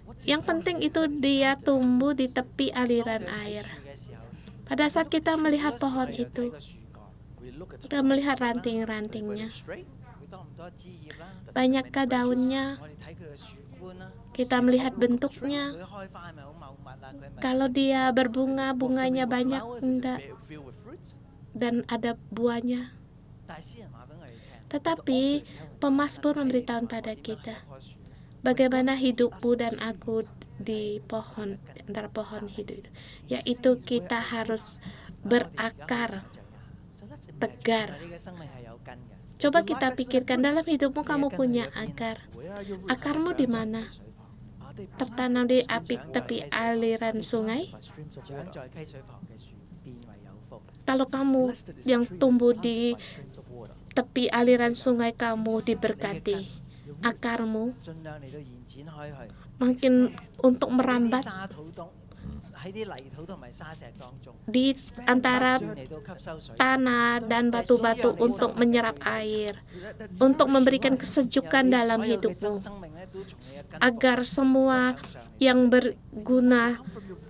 H: What's
D: Yang penting itu dia tumbuh di tepi aliran
I: 當佢睇
D: air.
I: 樹嘅時候，
D: Pada saat kita melihat
I: 好多時
D: pohon
I: 我哋睇
D: itu,
I: 個樹幹，
H: We look at the
D: kita
H: trunk,
D: melihat
H: whether
D: ranting-rantingnya.
H: it's straight,
I: 佢多唔多枝葉啦？
D: Banyakkah daunnya?
I: 我哋睇佢嘅樹冠啦，
D: Kita melihat bentuknya.
I: 佢開花係咪好茂密啊？佢係咪
D: Kalau dia berbunga, bunganya banyak
H: flowers, is it
D: enggak,
H: filled with fruits?
D: dan ada buahnya.
I: 大詩人話俾我哋聽，
D: Tetapi pemazmur memberitahu pada kita bagaimana hidupmu dan aku di pohon, di antara pohon hidup itu. Yaitu kita harus berakar
H: So let's imagine
D: tegar.
I: 你嘅生命係有根嘅。
D: Coba kita pikirkan dalam hidupmu kamu punya akar.
H: where are your roots?
D: Akarmu di mana?
H: Are they
D: Tertanam di tepi aliran sungai?
H: by streams of
I: 長
H: water?
I: 在溪水旁嘅樹，變為有福。
D: Kalau kamu
H: Blessed is the
D: yang
H: tree
D: tumbuh
H: planted
D: di
H: by streams of water.
D: tepi aliran sungai, kamu diberkati. Akarmu
I: 盡量嚟到延展開去。
D: makin untuk
I: 喺啲
D: merambat
I: 沙土中，喺啲泥土同埋沙石當中，
D: di antara
I: 嚟到吸收水。
D: tanah dan batu-batu untuk menyerap air, untuk memberikan kesejukan dalam
I: 所有嘅
D: hidupmu,
I: 真生命咧都從你嘅根
D: agar semua yang berguna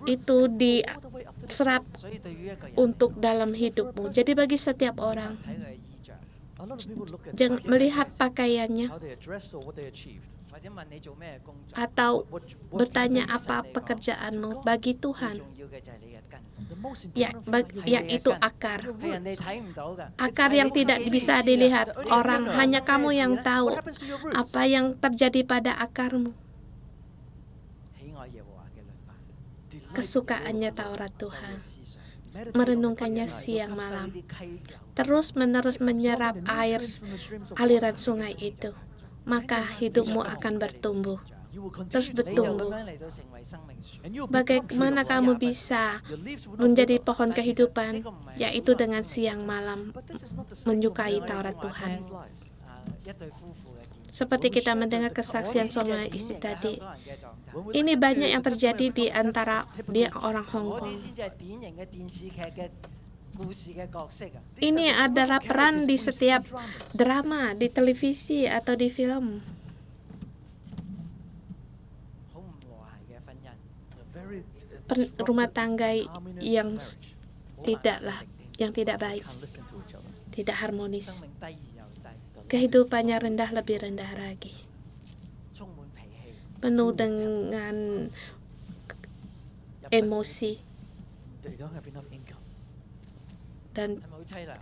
D: itu diserap
I: 所以對於一個人
D: untuk dalam hidupmu. Jadi bagi setiap orang,
I: 睇佢嘅衣着，
H: A lot of people look at
D: jangan melihat pakaiannya
H: how they are dressed or what they achieved.
I: 或者問你做咩工作，
D: atau
H: What
D: bertanya apa pekerjaanmu. Bagi
I: 最
D: Tuhan,
I: 重要嘅就係你嘅根，
H: the most
D: ya,
H: important thing
D: yaitu akar.
I: 係人哋睇唔到㗎。
D: Akar yang tidak bisa dilihat orang, hanya kamu yang tahu
H: what happens to your roots?
D: apa yang terjadi pada akarmu.
I: 喜愛耶和華嘅律法，
D: Kesukaannya Taurat
I: 就
D: Tuhan,
I: 會思想。
H: Meditate on
D: merenungkannya
H: it at night.
D: siang
I: 吸收
D: malam,
I: 呢啲溪流，
D: terus-menerus menyerap
H: Absorb the
D: air
H: nutrients from the streams of
D: aliran
H: water.
D: sungai itu, maka hidupmu akan bertumbuh.
H: You will
D: Terus
H: continue to
I: 你就
D: bertumbuh.
I: 咁樣嚟到成為生命樹。
H: and you will become tree
D: Bagaimana
H: of
D: kamu
H: life.
D: bisa
H: Your leaves will not
D: menjadi
H: wither.
D: pohon kehidupan, yaitu dengan siang malam
H: But this is not the
D: menyukai
H: state of
D: Taurat
H: man's
D: Tuhan.
H: life.
I: 一對夫婦嘅見證。
D: Seperti kita mendengar kesaksian
I: 呢啲就係
D: suami
I: 典
D: istri
I: 型嘅
D: tadi,
I: 香港人嘅狀態。
H: When we
D: ini
H: listen to
D: banyak
H: the
D: yang terjadi
H: testimony
D: di
H: of Hong Kong,
D: antara
H: that's typical
D: dia
H: Christian.
D: orang Hong
I: 嗰
D: Kong.
I: 啲先至係典型嘅電視劇嘅故事嘅角色啊！
D: Ini adalah peran di setiap drama, di televisi atau di film.
I: 好唔和諧嘅婚姻，
H: A very
D: Rumah tangga
H: harmonious
D: yang
H: marriage.
D: tidaklah, yang tidak baik,
H: Can't listen to each other.
D: tidak
I: 生
D: harmonis.
I: 命低而又低，
D: Kehidupannya rendah lebih rendah lagi,
I: 充滿脾氣，
D: penuh dengan
I: 入不敷
D: emosi
H: They don't have enough income.
D: dan
I: 係咪好凄涼？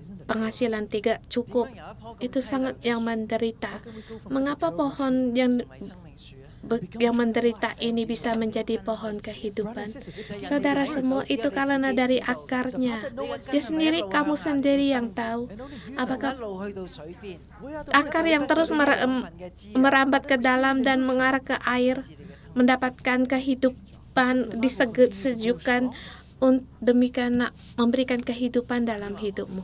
H: Isn't it?
D: penghasilan tidak
I: 點
D: cukup.
I: 樣有一棵咁
D: Itu
I: 凄涼
D: sangat
I: 嘅
D: yang
I: 樹
D: menderita.
H: How can we go from
D: Mengapa
H: such a terrible
D: pohon yang
I: 成為生命樹咧？
D: yang menderita ini bisa menjadi pohon kehidupan. Saudara semua, itu karena dari akarnya. Dia sendiri, kamu sendiri yang tahu. Apakah akar yang terus merambat ke dalam dan mengarah ke air, mendapatkan kehidupan, disejukan, demikian memberikan kehidupan dalam hidupmu.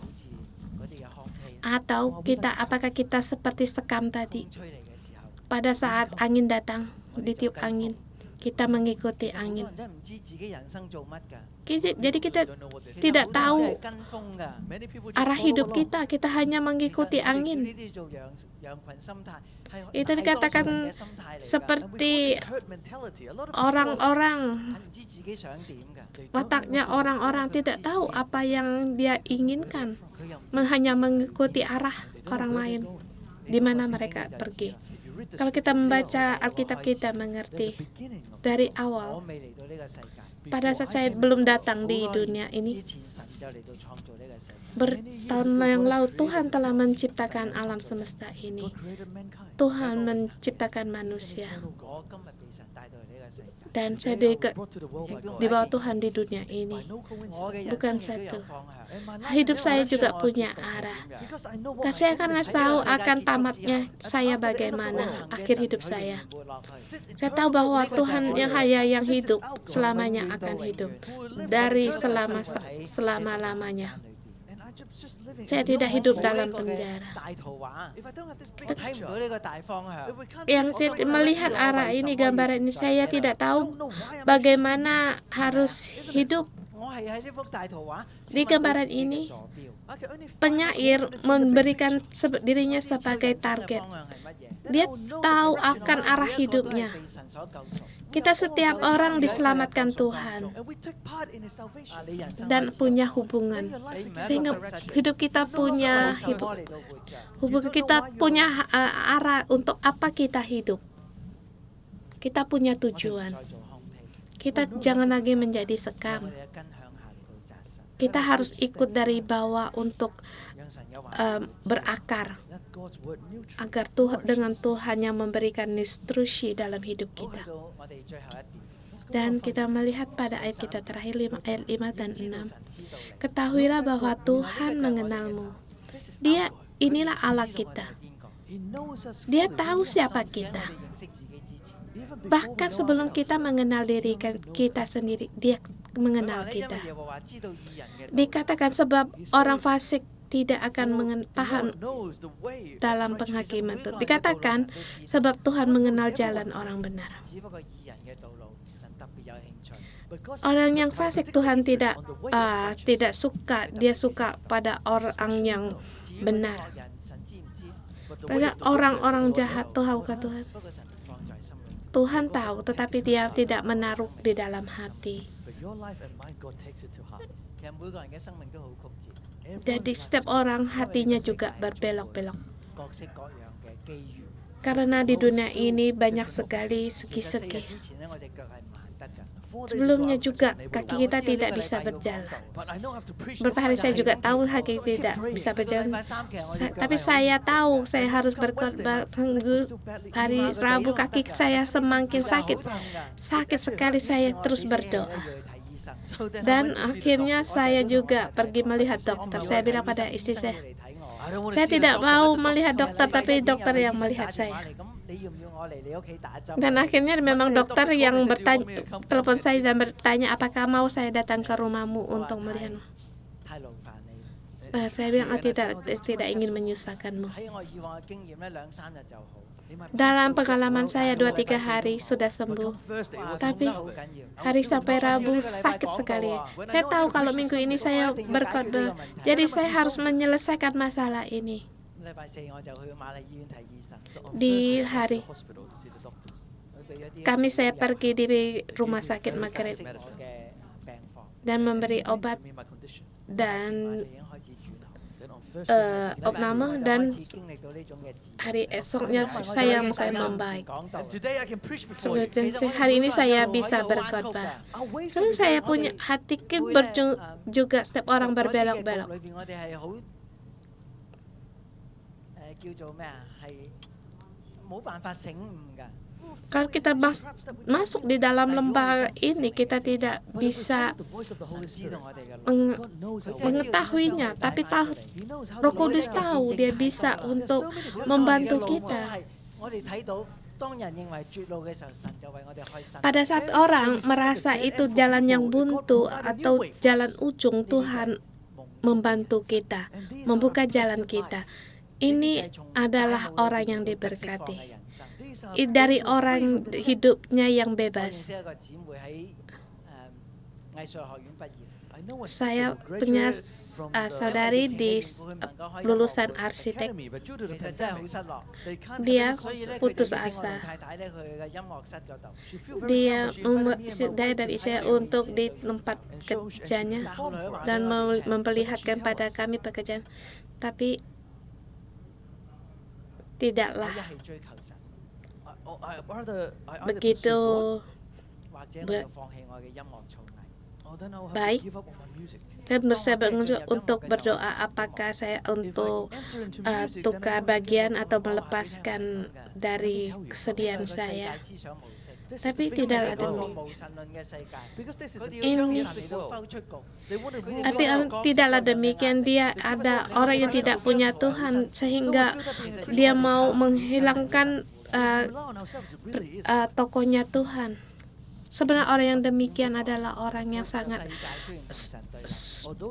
D: Atau apakah kita seperti sekam tadi? Pada saat angin datang, ditiup angin, kita mengikuti angin. Jadi kita tidak tahu arah hidup kita, kita hanya mengikuti angin. Itu dikatakan seperti orang-orang, wataknya orang-orang tidak tahu apa yang dia inginkan, hanya mengikuti arah orang lain, di mana mereka pergi. Kalau kita membaca Alkitab, kita mengerti dari awal, pada saat saya belum datang di dunia ini, bertahun yang lalu Tuhan telah menciptakan alam semesta ini. Tuhan menciptakan manusia, dan saya dibawa Tuhan di dunia ini. Bukan satu, hidup saya juga punya arah. Saya karena tahu akan tamatnya saya bagaimana akhir hidup saya. Saya tahu bahwa Tuhan yang hanya yang hidup selamanya akan hidup dari selama-lamanya. Saya tidak hidup dalam penjara. Yang melihat arah ini, gambaran ini, saya tidak tahu bagaimana harus hidup. Di gambaran ini, penyair memberikan dirinya sebagai target. Dia tahu akan arah hidupnya. Kita setiap orang diselamatkan Tuhan dan punya hubungan, sehingga hidup kita punya hubungan, kita punya arah untuk apa kita hidup. Kita punya tujuan. Kita jangan lagi menjadi sekam. Kita harus ikut dari bawah untuk berakar, agar dengan Tuhan yang memberikan instruksi dalam hidup kita. Dan kita melihat pada ayat kita terakhir, ayat 5 dan 6. Ketahuilah bahwa Tuhan mengenalmu. Inilah Allah kita. Dia tahu siapa kita. Bahkan sebelum kita mengenal diri kita sendiri, Dia mengenal kita. Dikatakan sebab orang fasik tidak akan paham dalam penghakiman itu. Dikatakan sebab Tuhan mengenal jalan orang benar. Orang yang fasik Tuhan tidak suka. Dia suka pada orang yang benar. Pada orang-orang jahat Tuhan tahu, tetapi Dia tidak menaruh di dalam hati. Jadi setiap orang hatinya juga berbelok-belok. Karena di dunia ini banyak sekali segi-segi. Sebelumnya juga kaki kita tidak bisa berjalan. Beberapa hari saya juga tahu kaki tidak bisa berjalan. Tapi saya tahu saya harus berkhotbah. Hari Rabu kaki saya semakin sakit. Sakit sekali, saya terus berdoa. Dan akhirnya saya juga pergi melihat dokter. Saya bilang pada istri saya tidak mau melihat dokter, tapi dokter yang melihat saya. Dan akhirnya memang dokter yang telepon saya dan bertanya apakah mau saya datang ke rumahmu untuk melihatmu. Saya bilang tidak ingin menyusahkanmu. Dalam pengalaman saya 2-3 hari sudah sembuh, tapi hari sampai Rabu sakit sekali. Saya tahu kalau minggu ini saya berkhotbah, jadi saya harus menyelesaikan masalah ini. Di hari saya pergi di rumah sakit Margaret dan memberi obat dan opname, dan hari esoknya saya mulai membaik. Hari ini saya bisa berkhotbah. Karena saya punya hati juga setiap orang berbelok-belok. Kalau kita masuk di dalam lembah ini, kita tidak bisa mengetahuinya, tapi Roh Kudus tahu, dia bisa untuk membantu kita. Pada saat orang merasa itu jalan yang buntu atau jalan ujung, Tuhan membantu kita, membuka jalan kita. Ini adalah orang yang diberkati. Dari orang hidupnya yang bebas. Saya punya saudari di lulusan arsitek. Dia putus asa. Dia dan istri untuk di tempat kerjanya dan memperlihatkan pada kami pekerjaan, tapi tidaklah begitu baik dan bersabar untuk berdoa apakah saya untuk tukar bagian atau melepaskan dari kesedihan saya. Tapi tidaklah demikian. Dia ada orang yang tidak punya Tuhan sehingga dia mau menghilangkan tokohnya Tuhan. Sebenarnya orang yang demikian adalah orang yang sangat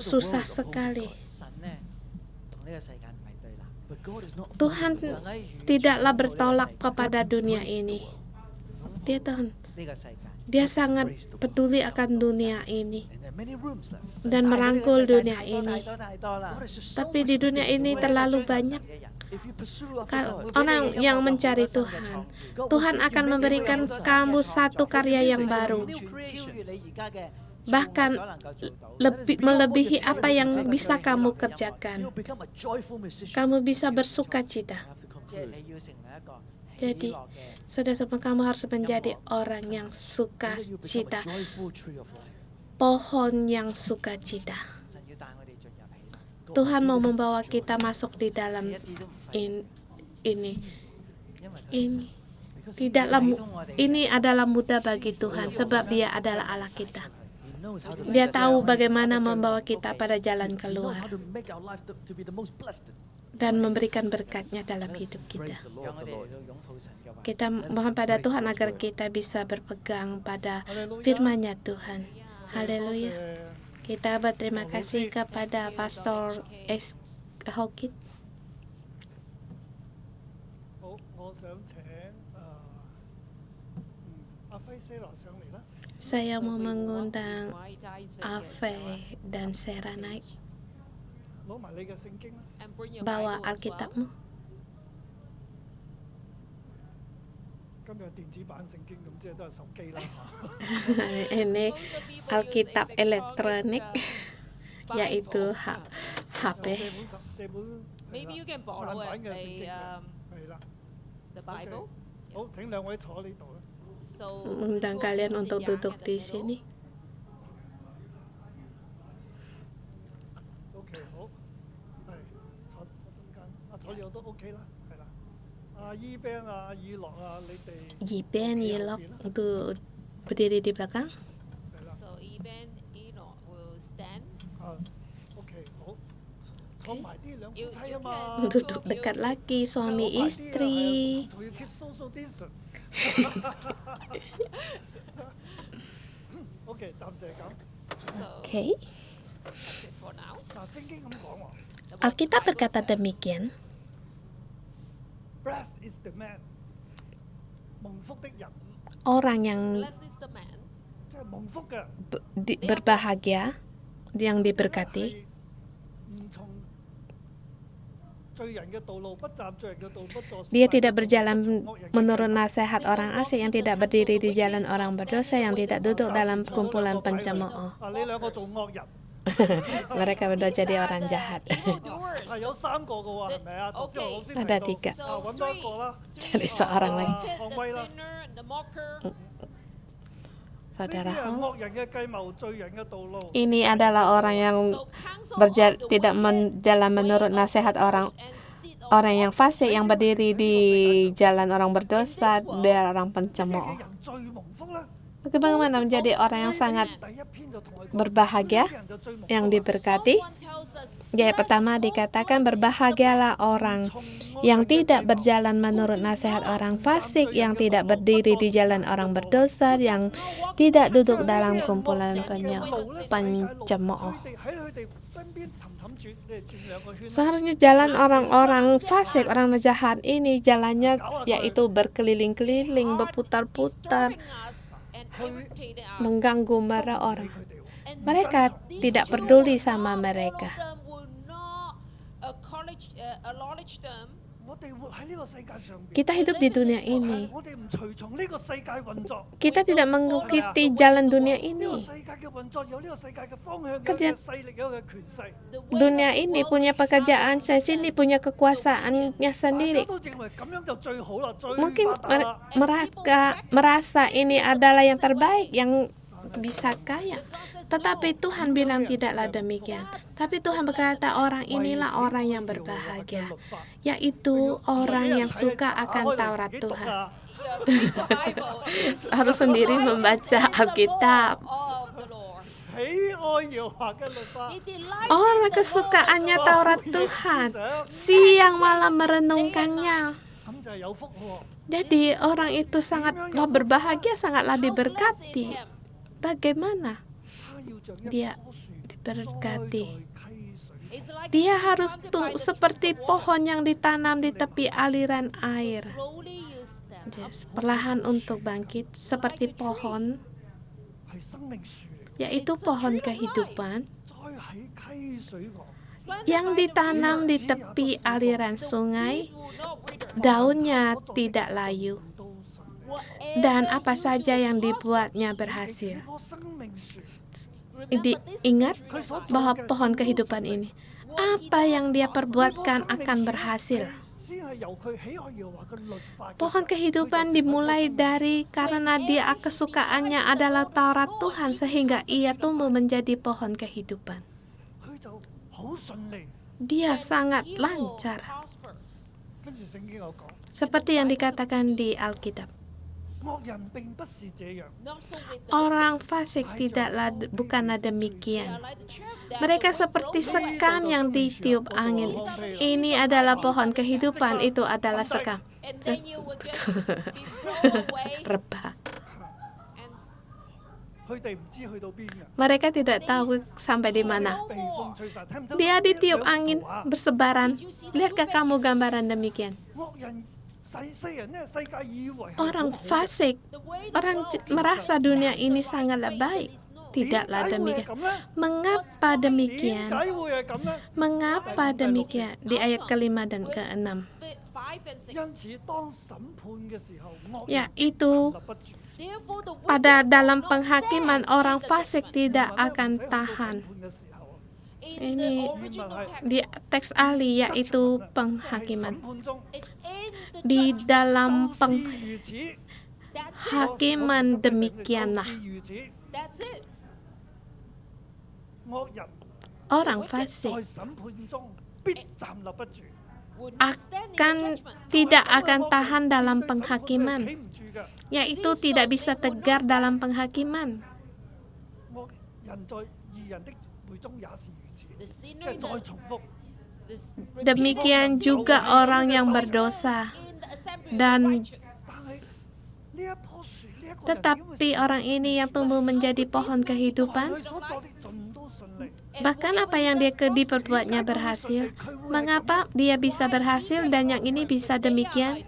D: susah sekali. Tuhan tidaklah bertolak kepada dunia ini. Dia sangat peduli akan dunia ini dan merangkul dunia ini. Tapi di dunia ini terlalu banyak orang yang mencari Tuhan. Tuhan akan memberikan kamu satu karya yang baru, bahkan melebihi apa yang bisa kamu kerjakan. Kamu bisa bersuka cita. Jadi, saudara-saudara, kamu harus menjadi orang yang suka cita, pohon yang suka cita. Tuhan mau membawa kita masuk di dalam ini. Ini adalah mudah bagi Tuhan sebab Dia adalah Allah kita. Dia tahu bagaimana membawa kita pada jalan keluar dan memberikan berkat-Nya dalam hidup kita. Kita mohon pada Tuhan agar kita bisa berpegang pada firman-Nya Tuhan. Haleluya. Kita berterima kasih kepada Pastor S. Hokit. Saya mau mengundang Ave dan Sarah naik. Bawa Alkitabmu. Ini Alkitab elektronik, yaitu HP.
C: Maybe you can borrow the Bible.
D: Undang kalian untuk duduk di sini. Yiben, Yilok untuk berdiri di belakang.
C: So Yiben, Yilok will stand.
D: Duduk dekat lagi, suami istri. Oke. Alkitab berkata demikian. Orang yang berbahagia, yang diberkati, dia tidak berjalan menurut nasihat orang asing, yang tidak berdiri di jalan orang berdosa, yang tidak duduk dalam kumpulan pencemooh. Mereka berdua jadi orang jahat. Ada 3. Jadi seorang lagi. Saudara, ini adalah orang yang tidak menjalan menurut nasihat orang yang fasik yang berdiri di jalan orang berdosa, dia orang pencemooh. Bagaimana menjadi orang yang sangat berbahagia, yang diberkati? Ayat pertama dikatakan, berbahagialah orang yang tidak berjalan menurut nasihat orang fasik, yang tidak berdiri di jalan orang berdosa, yang tidak duduk dalam kumpulan pencemooh. Seharusnya jalan orang-orang fasik, orang jahat ini jalannya yaitu berkeliling-keliling, berputar-putar, mengganggu para orang. Mereka tidak peduli sama mereka. Kita hidup di dunia ini. Kita tidak mengikuti jalan dunia ini. Dunia ini punya pekerjaan, saya sini punya kekuasaannya sendiri. Mungkin mereka merasa ini adalah yang terbaik, yang bisa kaya. Tetapi Tuhan bilang tidaklah demikian. Tapi Tuhan berkata orang inilah orang yang berbahagia, yaitu orang yang suka akan Taurat Tuhan. Harus sendiri membaca Alkitab. Orang kesukaannya Taurat Tuhan, siang malam merenungkannya. Jadi orang itu sangatlah berbahagia, sangatlah diberkati. Bagaimana dia diberkati? Dia harus seperti pohon yang ditanam di tepi aliran air. Perlahan untuk bangkit seperti pohon, yaitu pohon kehidupan yang ditanam di tepi aliran sungai. Daunnya tidak layu, dan apa saja yang dibuatnya berhasil. Ingat bahwa pohon kehidupan ini, apa yang dia perbuatkan akan berhasil. Pohon kehidupan dimulai dari karena dia kesukaannya adalah Taurat Tuhan, sehingga ia tumbuh menjadi pohon kehidupan. Dia sangat lancar, seperti yang dikatakan di Alkitab. Orang fasik bukanlah demikian. Mereka seperti sekam yang ditiup angin. Ini adalah pohon kehidupan, itu adalah sekam. Rebah. Mereka tidak tahu sampai di mana. Dia ditiup angin bersebaran. Lihatkah kamu gambaran demikian? Orang fasik, orang merasa dunia ini sangatlah baik. Tidaklah demikian. Mengapa demikian? Mengapa demikian? Di ayat ke-5 dan ke-6. Yaitu pada dalam penghakiman orang fasik tidak akan tahan. Ini di teks ahli yaitu penghakiman. Di dalam penghakiman demikianlah orang fasik tidak akan tahan dalam penghakiman, yaitu tidak bisa tegar dalam penghakiman. Demikian juga orang yang berdosa. Dan tetapi orang ini yang tumbuh menjadi pohon kehidupan, bahkan apa yang dia diperbuatnya berhasil. Mengapa dia bisa berhasil dan yang ini bisa demikian?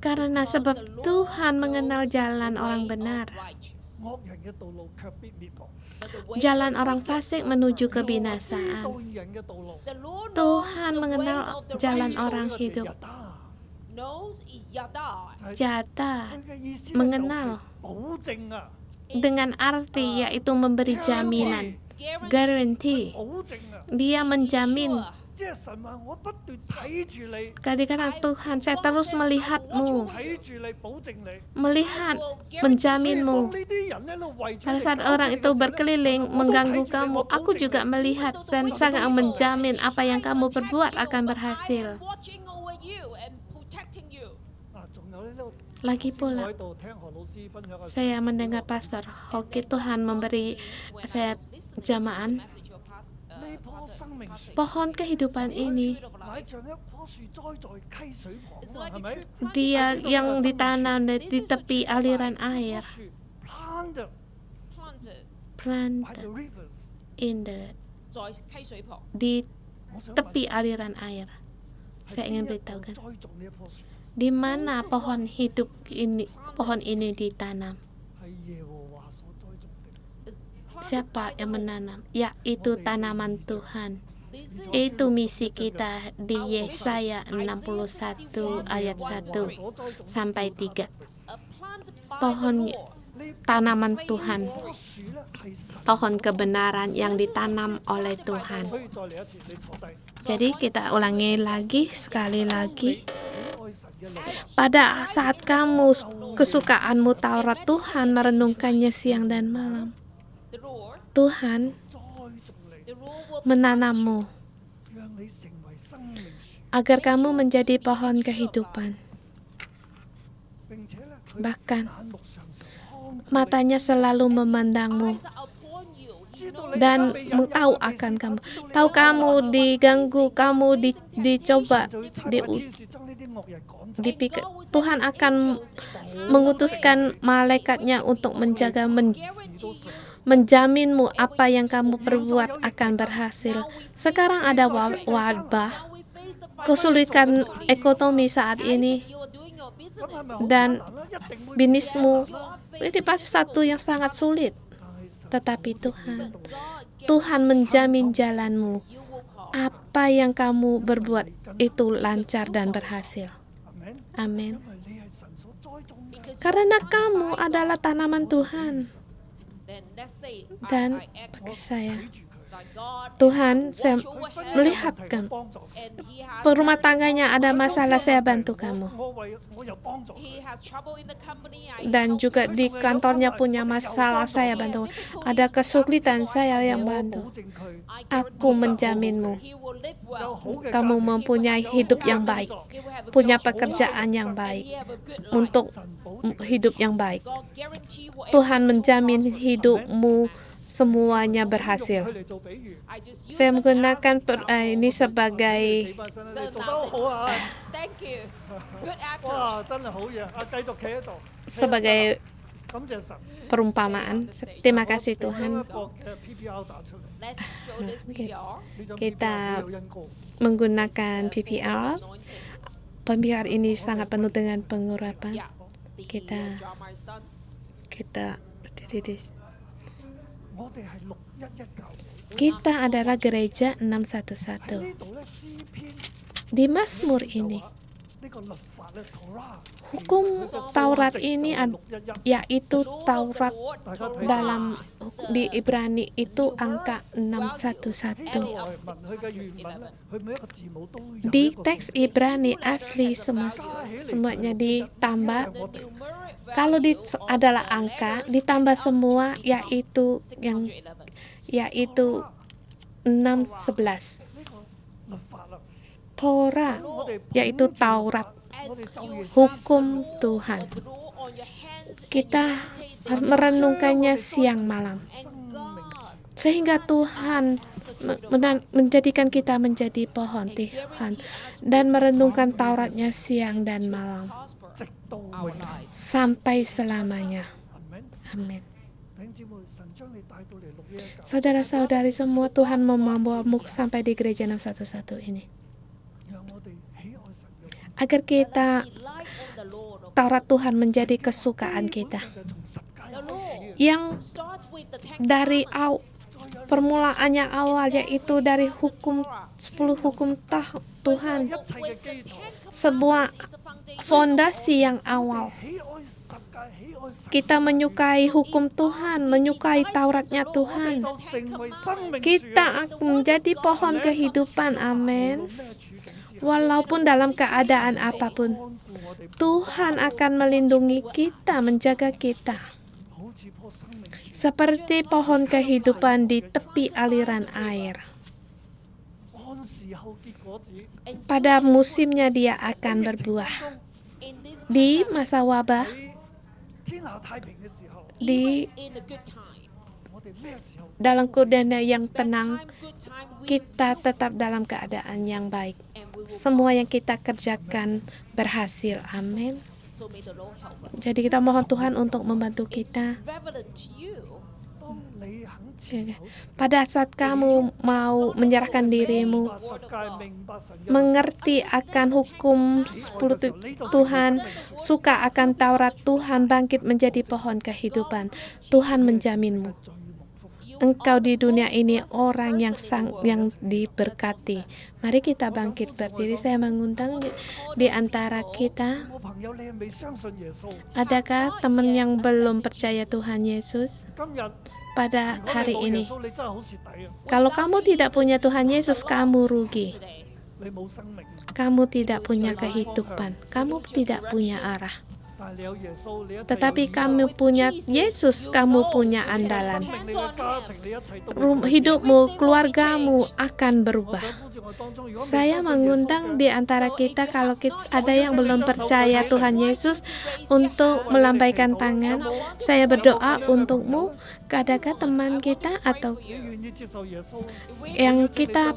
D: Karena sebab Tuhan mengenal jalan orang benar. Jalan orang fasik menuju kebinasaan. Tuhan mengenal jalan orang hidup. Yada mengenal dengan arti yaitu memberi jaminan, guarantee. Dia menjamin Kadang-kadang Tuhan, saya terus melihatmu, melihat, menjaminmu. Pada saat orang itu berkeliling mengganggu kamu, aku juga melihat dan sangat menjamin apa yang kamu perbuat akan berhasil. Lagi pula, saya mendengar Pastor Hoki, Tuhan memberi saya jamaan. Pohon kehidupan ini, dia yang ditanam di tepi aliran air. Planted in di tepi aliran air. Saya ingin beritahukan, di mana pohon ini ditanam? Siapa yang menanam? Yaitu tanaman Tuhan. Itu misi kita di Yesaya 61 ayat 1 sampai 3. Pohon tanaman Tuhan, pohon kebenaran yang ditanam oleh Tuhan. Jadi kita ulangi lagi, sekali lagi. Pada saat kamu kesukaanmu Taurat, Tuhan merenungkannya siang dan malam. Tuhan menanammu agar kamu menjadi pohon kehidupan. Bahkan matanya selalu memandangmu dan tahu akan kamu. Tahu kamu diganggu, kamu dicoba, dipikir. Tuhan akan mengutuskan malaikatnya untuk menjaga, menjaminmu apa yang kamu perbuat akan berhasil. Sekarang ada wabah, kesulitan ekonomi saat ini, dan bisnismu ini pasti satu yang sangat sulit. Tetapi Tuhan menjamin jalanmu. Apa yang kamu berbuat itu lancar dan berhasil. Amin. Karena kamu adalah tanaman Tuhan. Dan bagi saya, Tuhan, saya melihat kamu. Rumah tangganya ada masalah, saya bantu kamu. Dan juga di kantornya punya masalah, saya bantu. Ada kesulitan, saya yang bantu. Aku menjaminmu, kamu mempunyai hidup yang baik, punya pekerjaan yang baik, untuk hidup yang baik. Tuhan menjamin hidupmu semuanya berhasil. Saya menggunakan ini sebagai perumpamaan. Terima kasih Tuhan. Kita menggunakan PPR. PPR ini sangat penuh dengan pengurapan. Kita berdiri di Kita adalah gereja 611. Di Mazmur ini, hukum Taurat ini yaitu Taurat dalam di Ibrani itu angka 611. Di teks Ibrani asli semuanya ditambah. Kalau adalah angka ditambah semua yaitu 611. Torah yaitu Taurat, hukum Tuhan. Kita merenungkannya siang malam, sehingga Tuhan menjadikan kita menjadi pohon Tuhan dan merenungkan Tauratnya siang dan malam sampai selamanya. Amin. Saudara-saudari semua, Tuhan membawamu sampai di gereja 611 ini agar kita Taurat Tuhan menjadi kesukaan kita, yang dari permulaannya awal yaitu dari 10 hukum Tuhan, sebuah fondasi yang awal. kita menyukai hukum Tuhan, menyukai Tauratnya Tuhan, kita akan menjadi pohon kehidupan. Amin. Walaupun dalam keadaan apapun, Tuhan akan melindungi kita, menjaga kita. Seperti pohon kehidupan di tepi aliran air. Pada musimnya dia akan berbuah. Di masa wabah, di dalam keadaan yang tenang, kita tetap dalam keadaan yang baik. Semua yang kita kerjakan berhasil. Amin. Jadi kita mohon Tuhan untuk membantu kita. Pada saat kamu mau menyerahkan dirimu, mengerti akan hukum 10 Tuhan, suka akan Taurat Tuhan, bangkit menjadi pohon kehidupan, Tuhan menjaminmu. Engkau di dunia ini orang yang diberkati. Mari kita bangkit berdiri. Saya mengundang di antara kita. Adakah teman yang belum percaya Tuhan Yesus? Pada hari ini, kalau kamu tidak punya Tuhan Yesus, kamu rugi. Kamu tidak punya kehidupan. Kamu tidak punya arah. Tetapi kamu punya Yesus, kamu punya andalan. Hidupmu, keluargamu akan berubah. Saya mengundang di antara kita, kalau ada yang belum percaya Tuhan Yesus, untuk melambaikan tangan. Saya berdoa untukmu. Adakah teman kita atau yang kita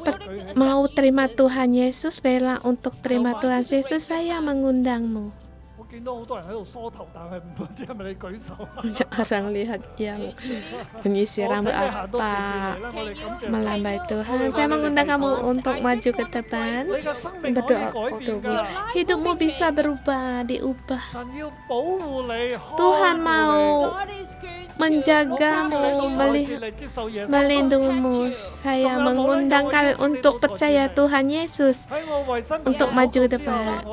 D: mau terima Tuhan Yesus, rela untuk terima Tuhan Yesus? Saya mengundangmu. Orang lihat yang menyisir rambut apa, melambai Tuhan. Saya mengundang kamu untuk maju ke depan, berdoa untukmu. Hidupmu bisa berubah, diubah. Tuhan mau menjagamu, melindungimu. Saya mengundang kalian untuk percaya Tuhan Yesus, untuk maju ke depan.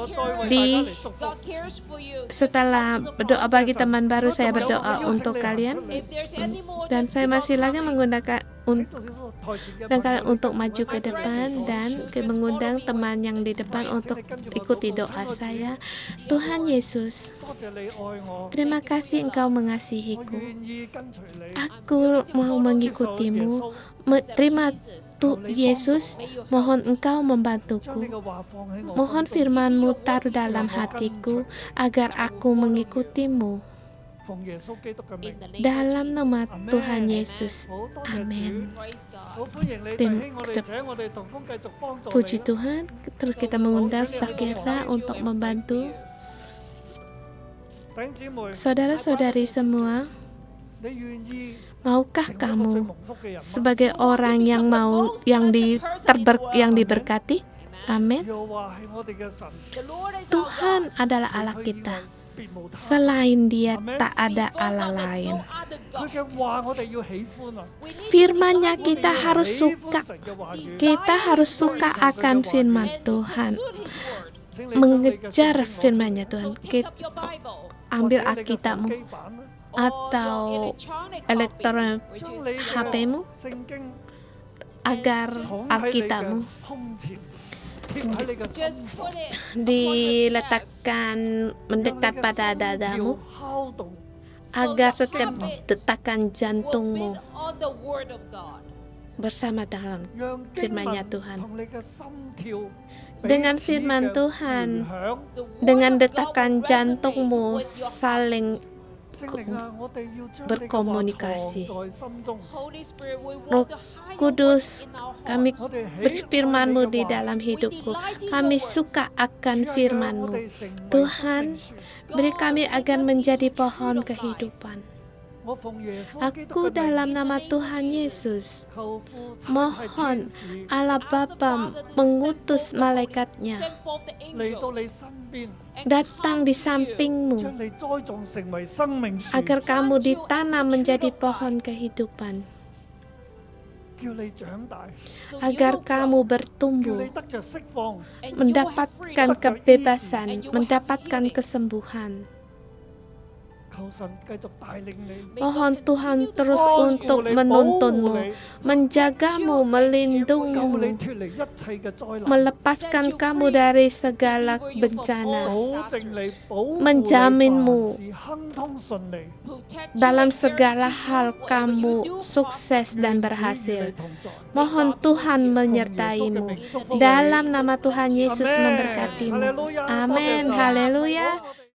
D: Setelah berdoa bagi teman baru, saya berdoa untuk kalian, dan saya masih lagi menggunakan dan kalian untuk maju ke depan, dan mengundang teman yang di depan untuk ikuti doa saya. Tuhan Yesus, terima kasih Engkau mengasihiku. Aku mau mengikutimu. Terima Yesus, mohon Engkau membantuku. Mohon firman-Mu taruh dalam hatiku agar aku mengikutimu. Dalam nama Tuhan Yesus, amin. Puji Tuhan. Terus kita mengundang staf kita untuk membantu. Saudara-saudari semua, maukah kamu sebagai orang yang diberkati? Amin. Tuhan adalah Allah kita. Selain Dia tak ada Allah lain. Firman-Nya kita harus suka. Kita harus suka akan firman Tuhan. Mengejar firman-Nya Tuhan. Kita ambil Alkitabmu atau elektronik HP-mu, agar Alkitabmu diletakkan mendekat pada dadamu, agar setiap detakan jantungmu bersama dalam firman-Nya Tuhan. Dengan firman Tuhan, dengan detakan jantungmu saling berkomunikasi. Roh Kudus, kami berfirman-Mu di dalam hidupku. Kami suka akan firman-Mu. Tuhan, beri kami agar menjadi pohon kehidupan. Aku dalam nama Tuhan Yesus mohon Allah Bapa mengutus malaikat-Nya datang di samping-Mu agar kamu ditanam menjadi pohon kehidupan, agar kamu bertumbuh, mendapatkan kebebasan, mendapatkan kesembuhan. Mohon Tuhan terus untuk menuntunmu, menjagamu, melindungimu, melepaskan kamu dari segala bencana, menjaminmu dalam segala hal kamu sukses dan berhasil. Mohon Tuhan menyertaimu. Dalam nama Tuhan Yesus memberkatimu. Amin. Haleluya.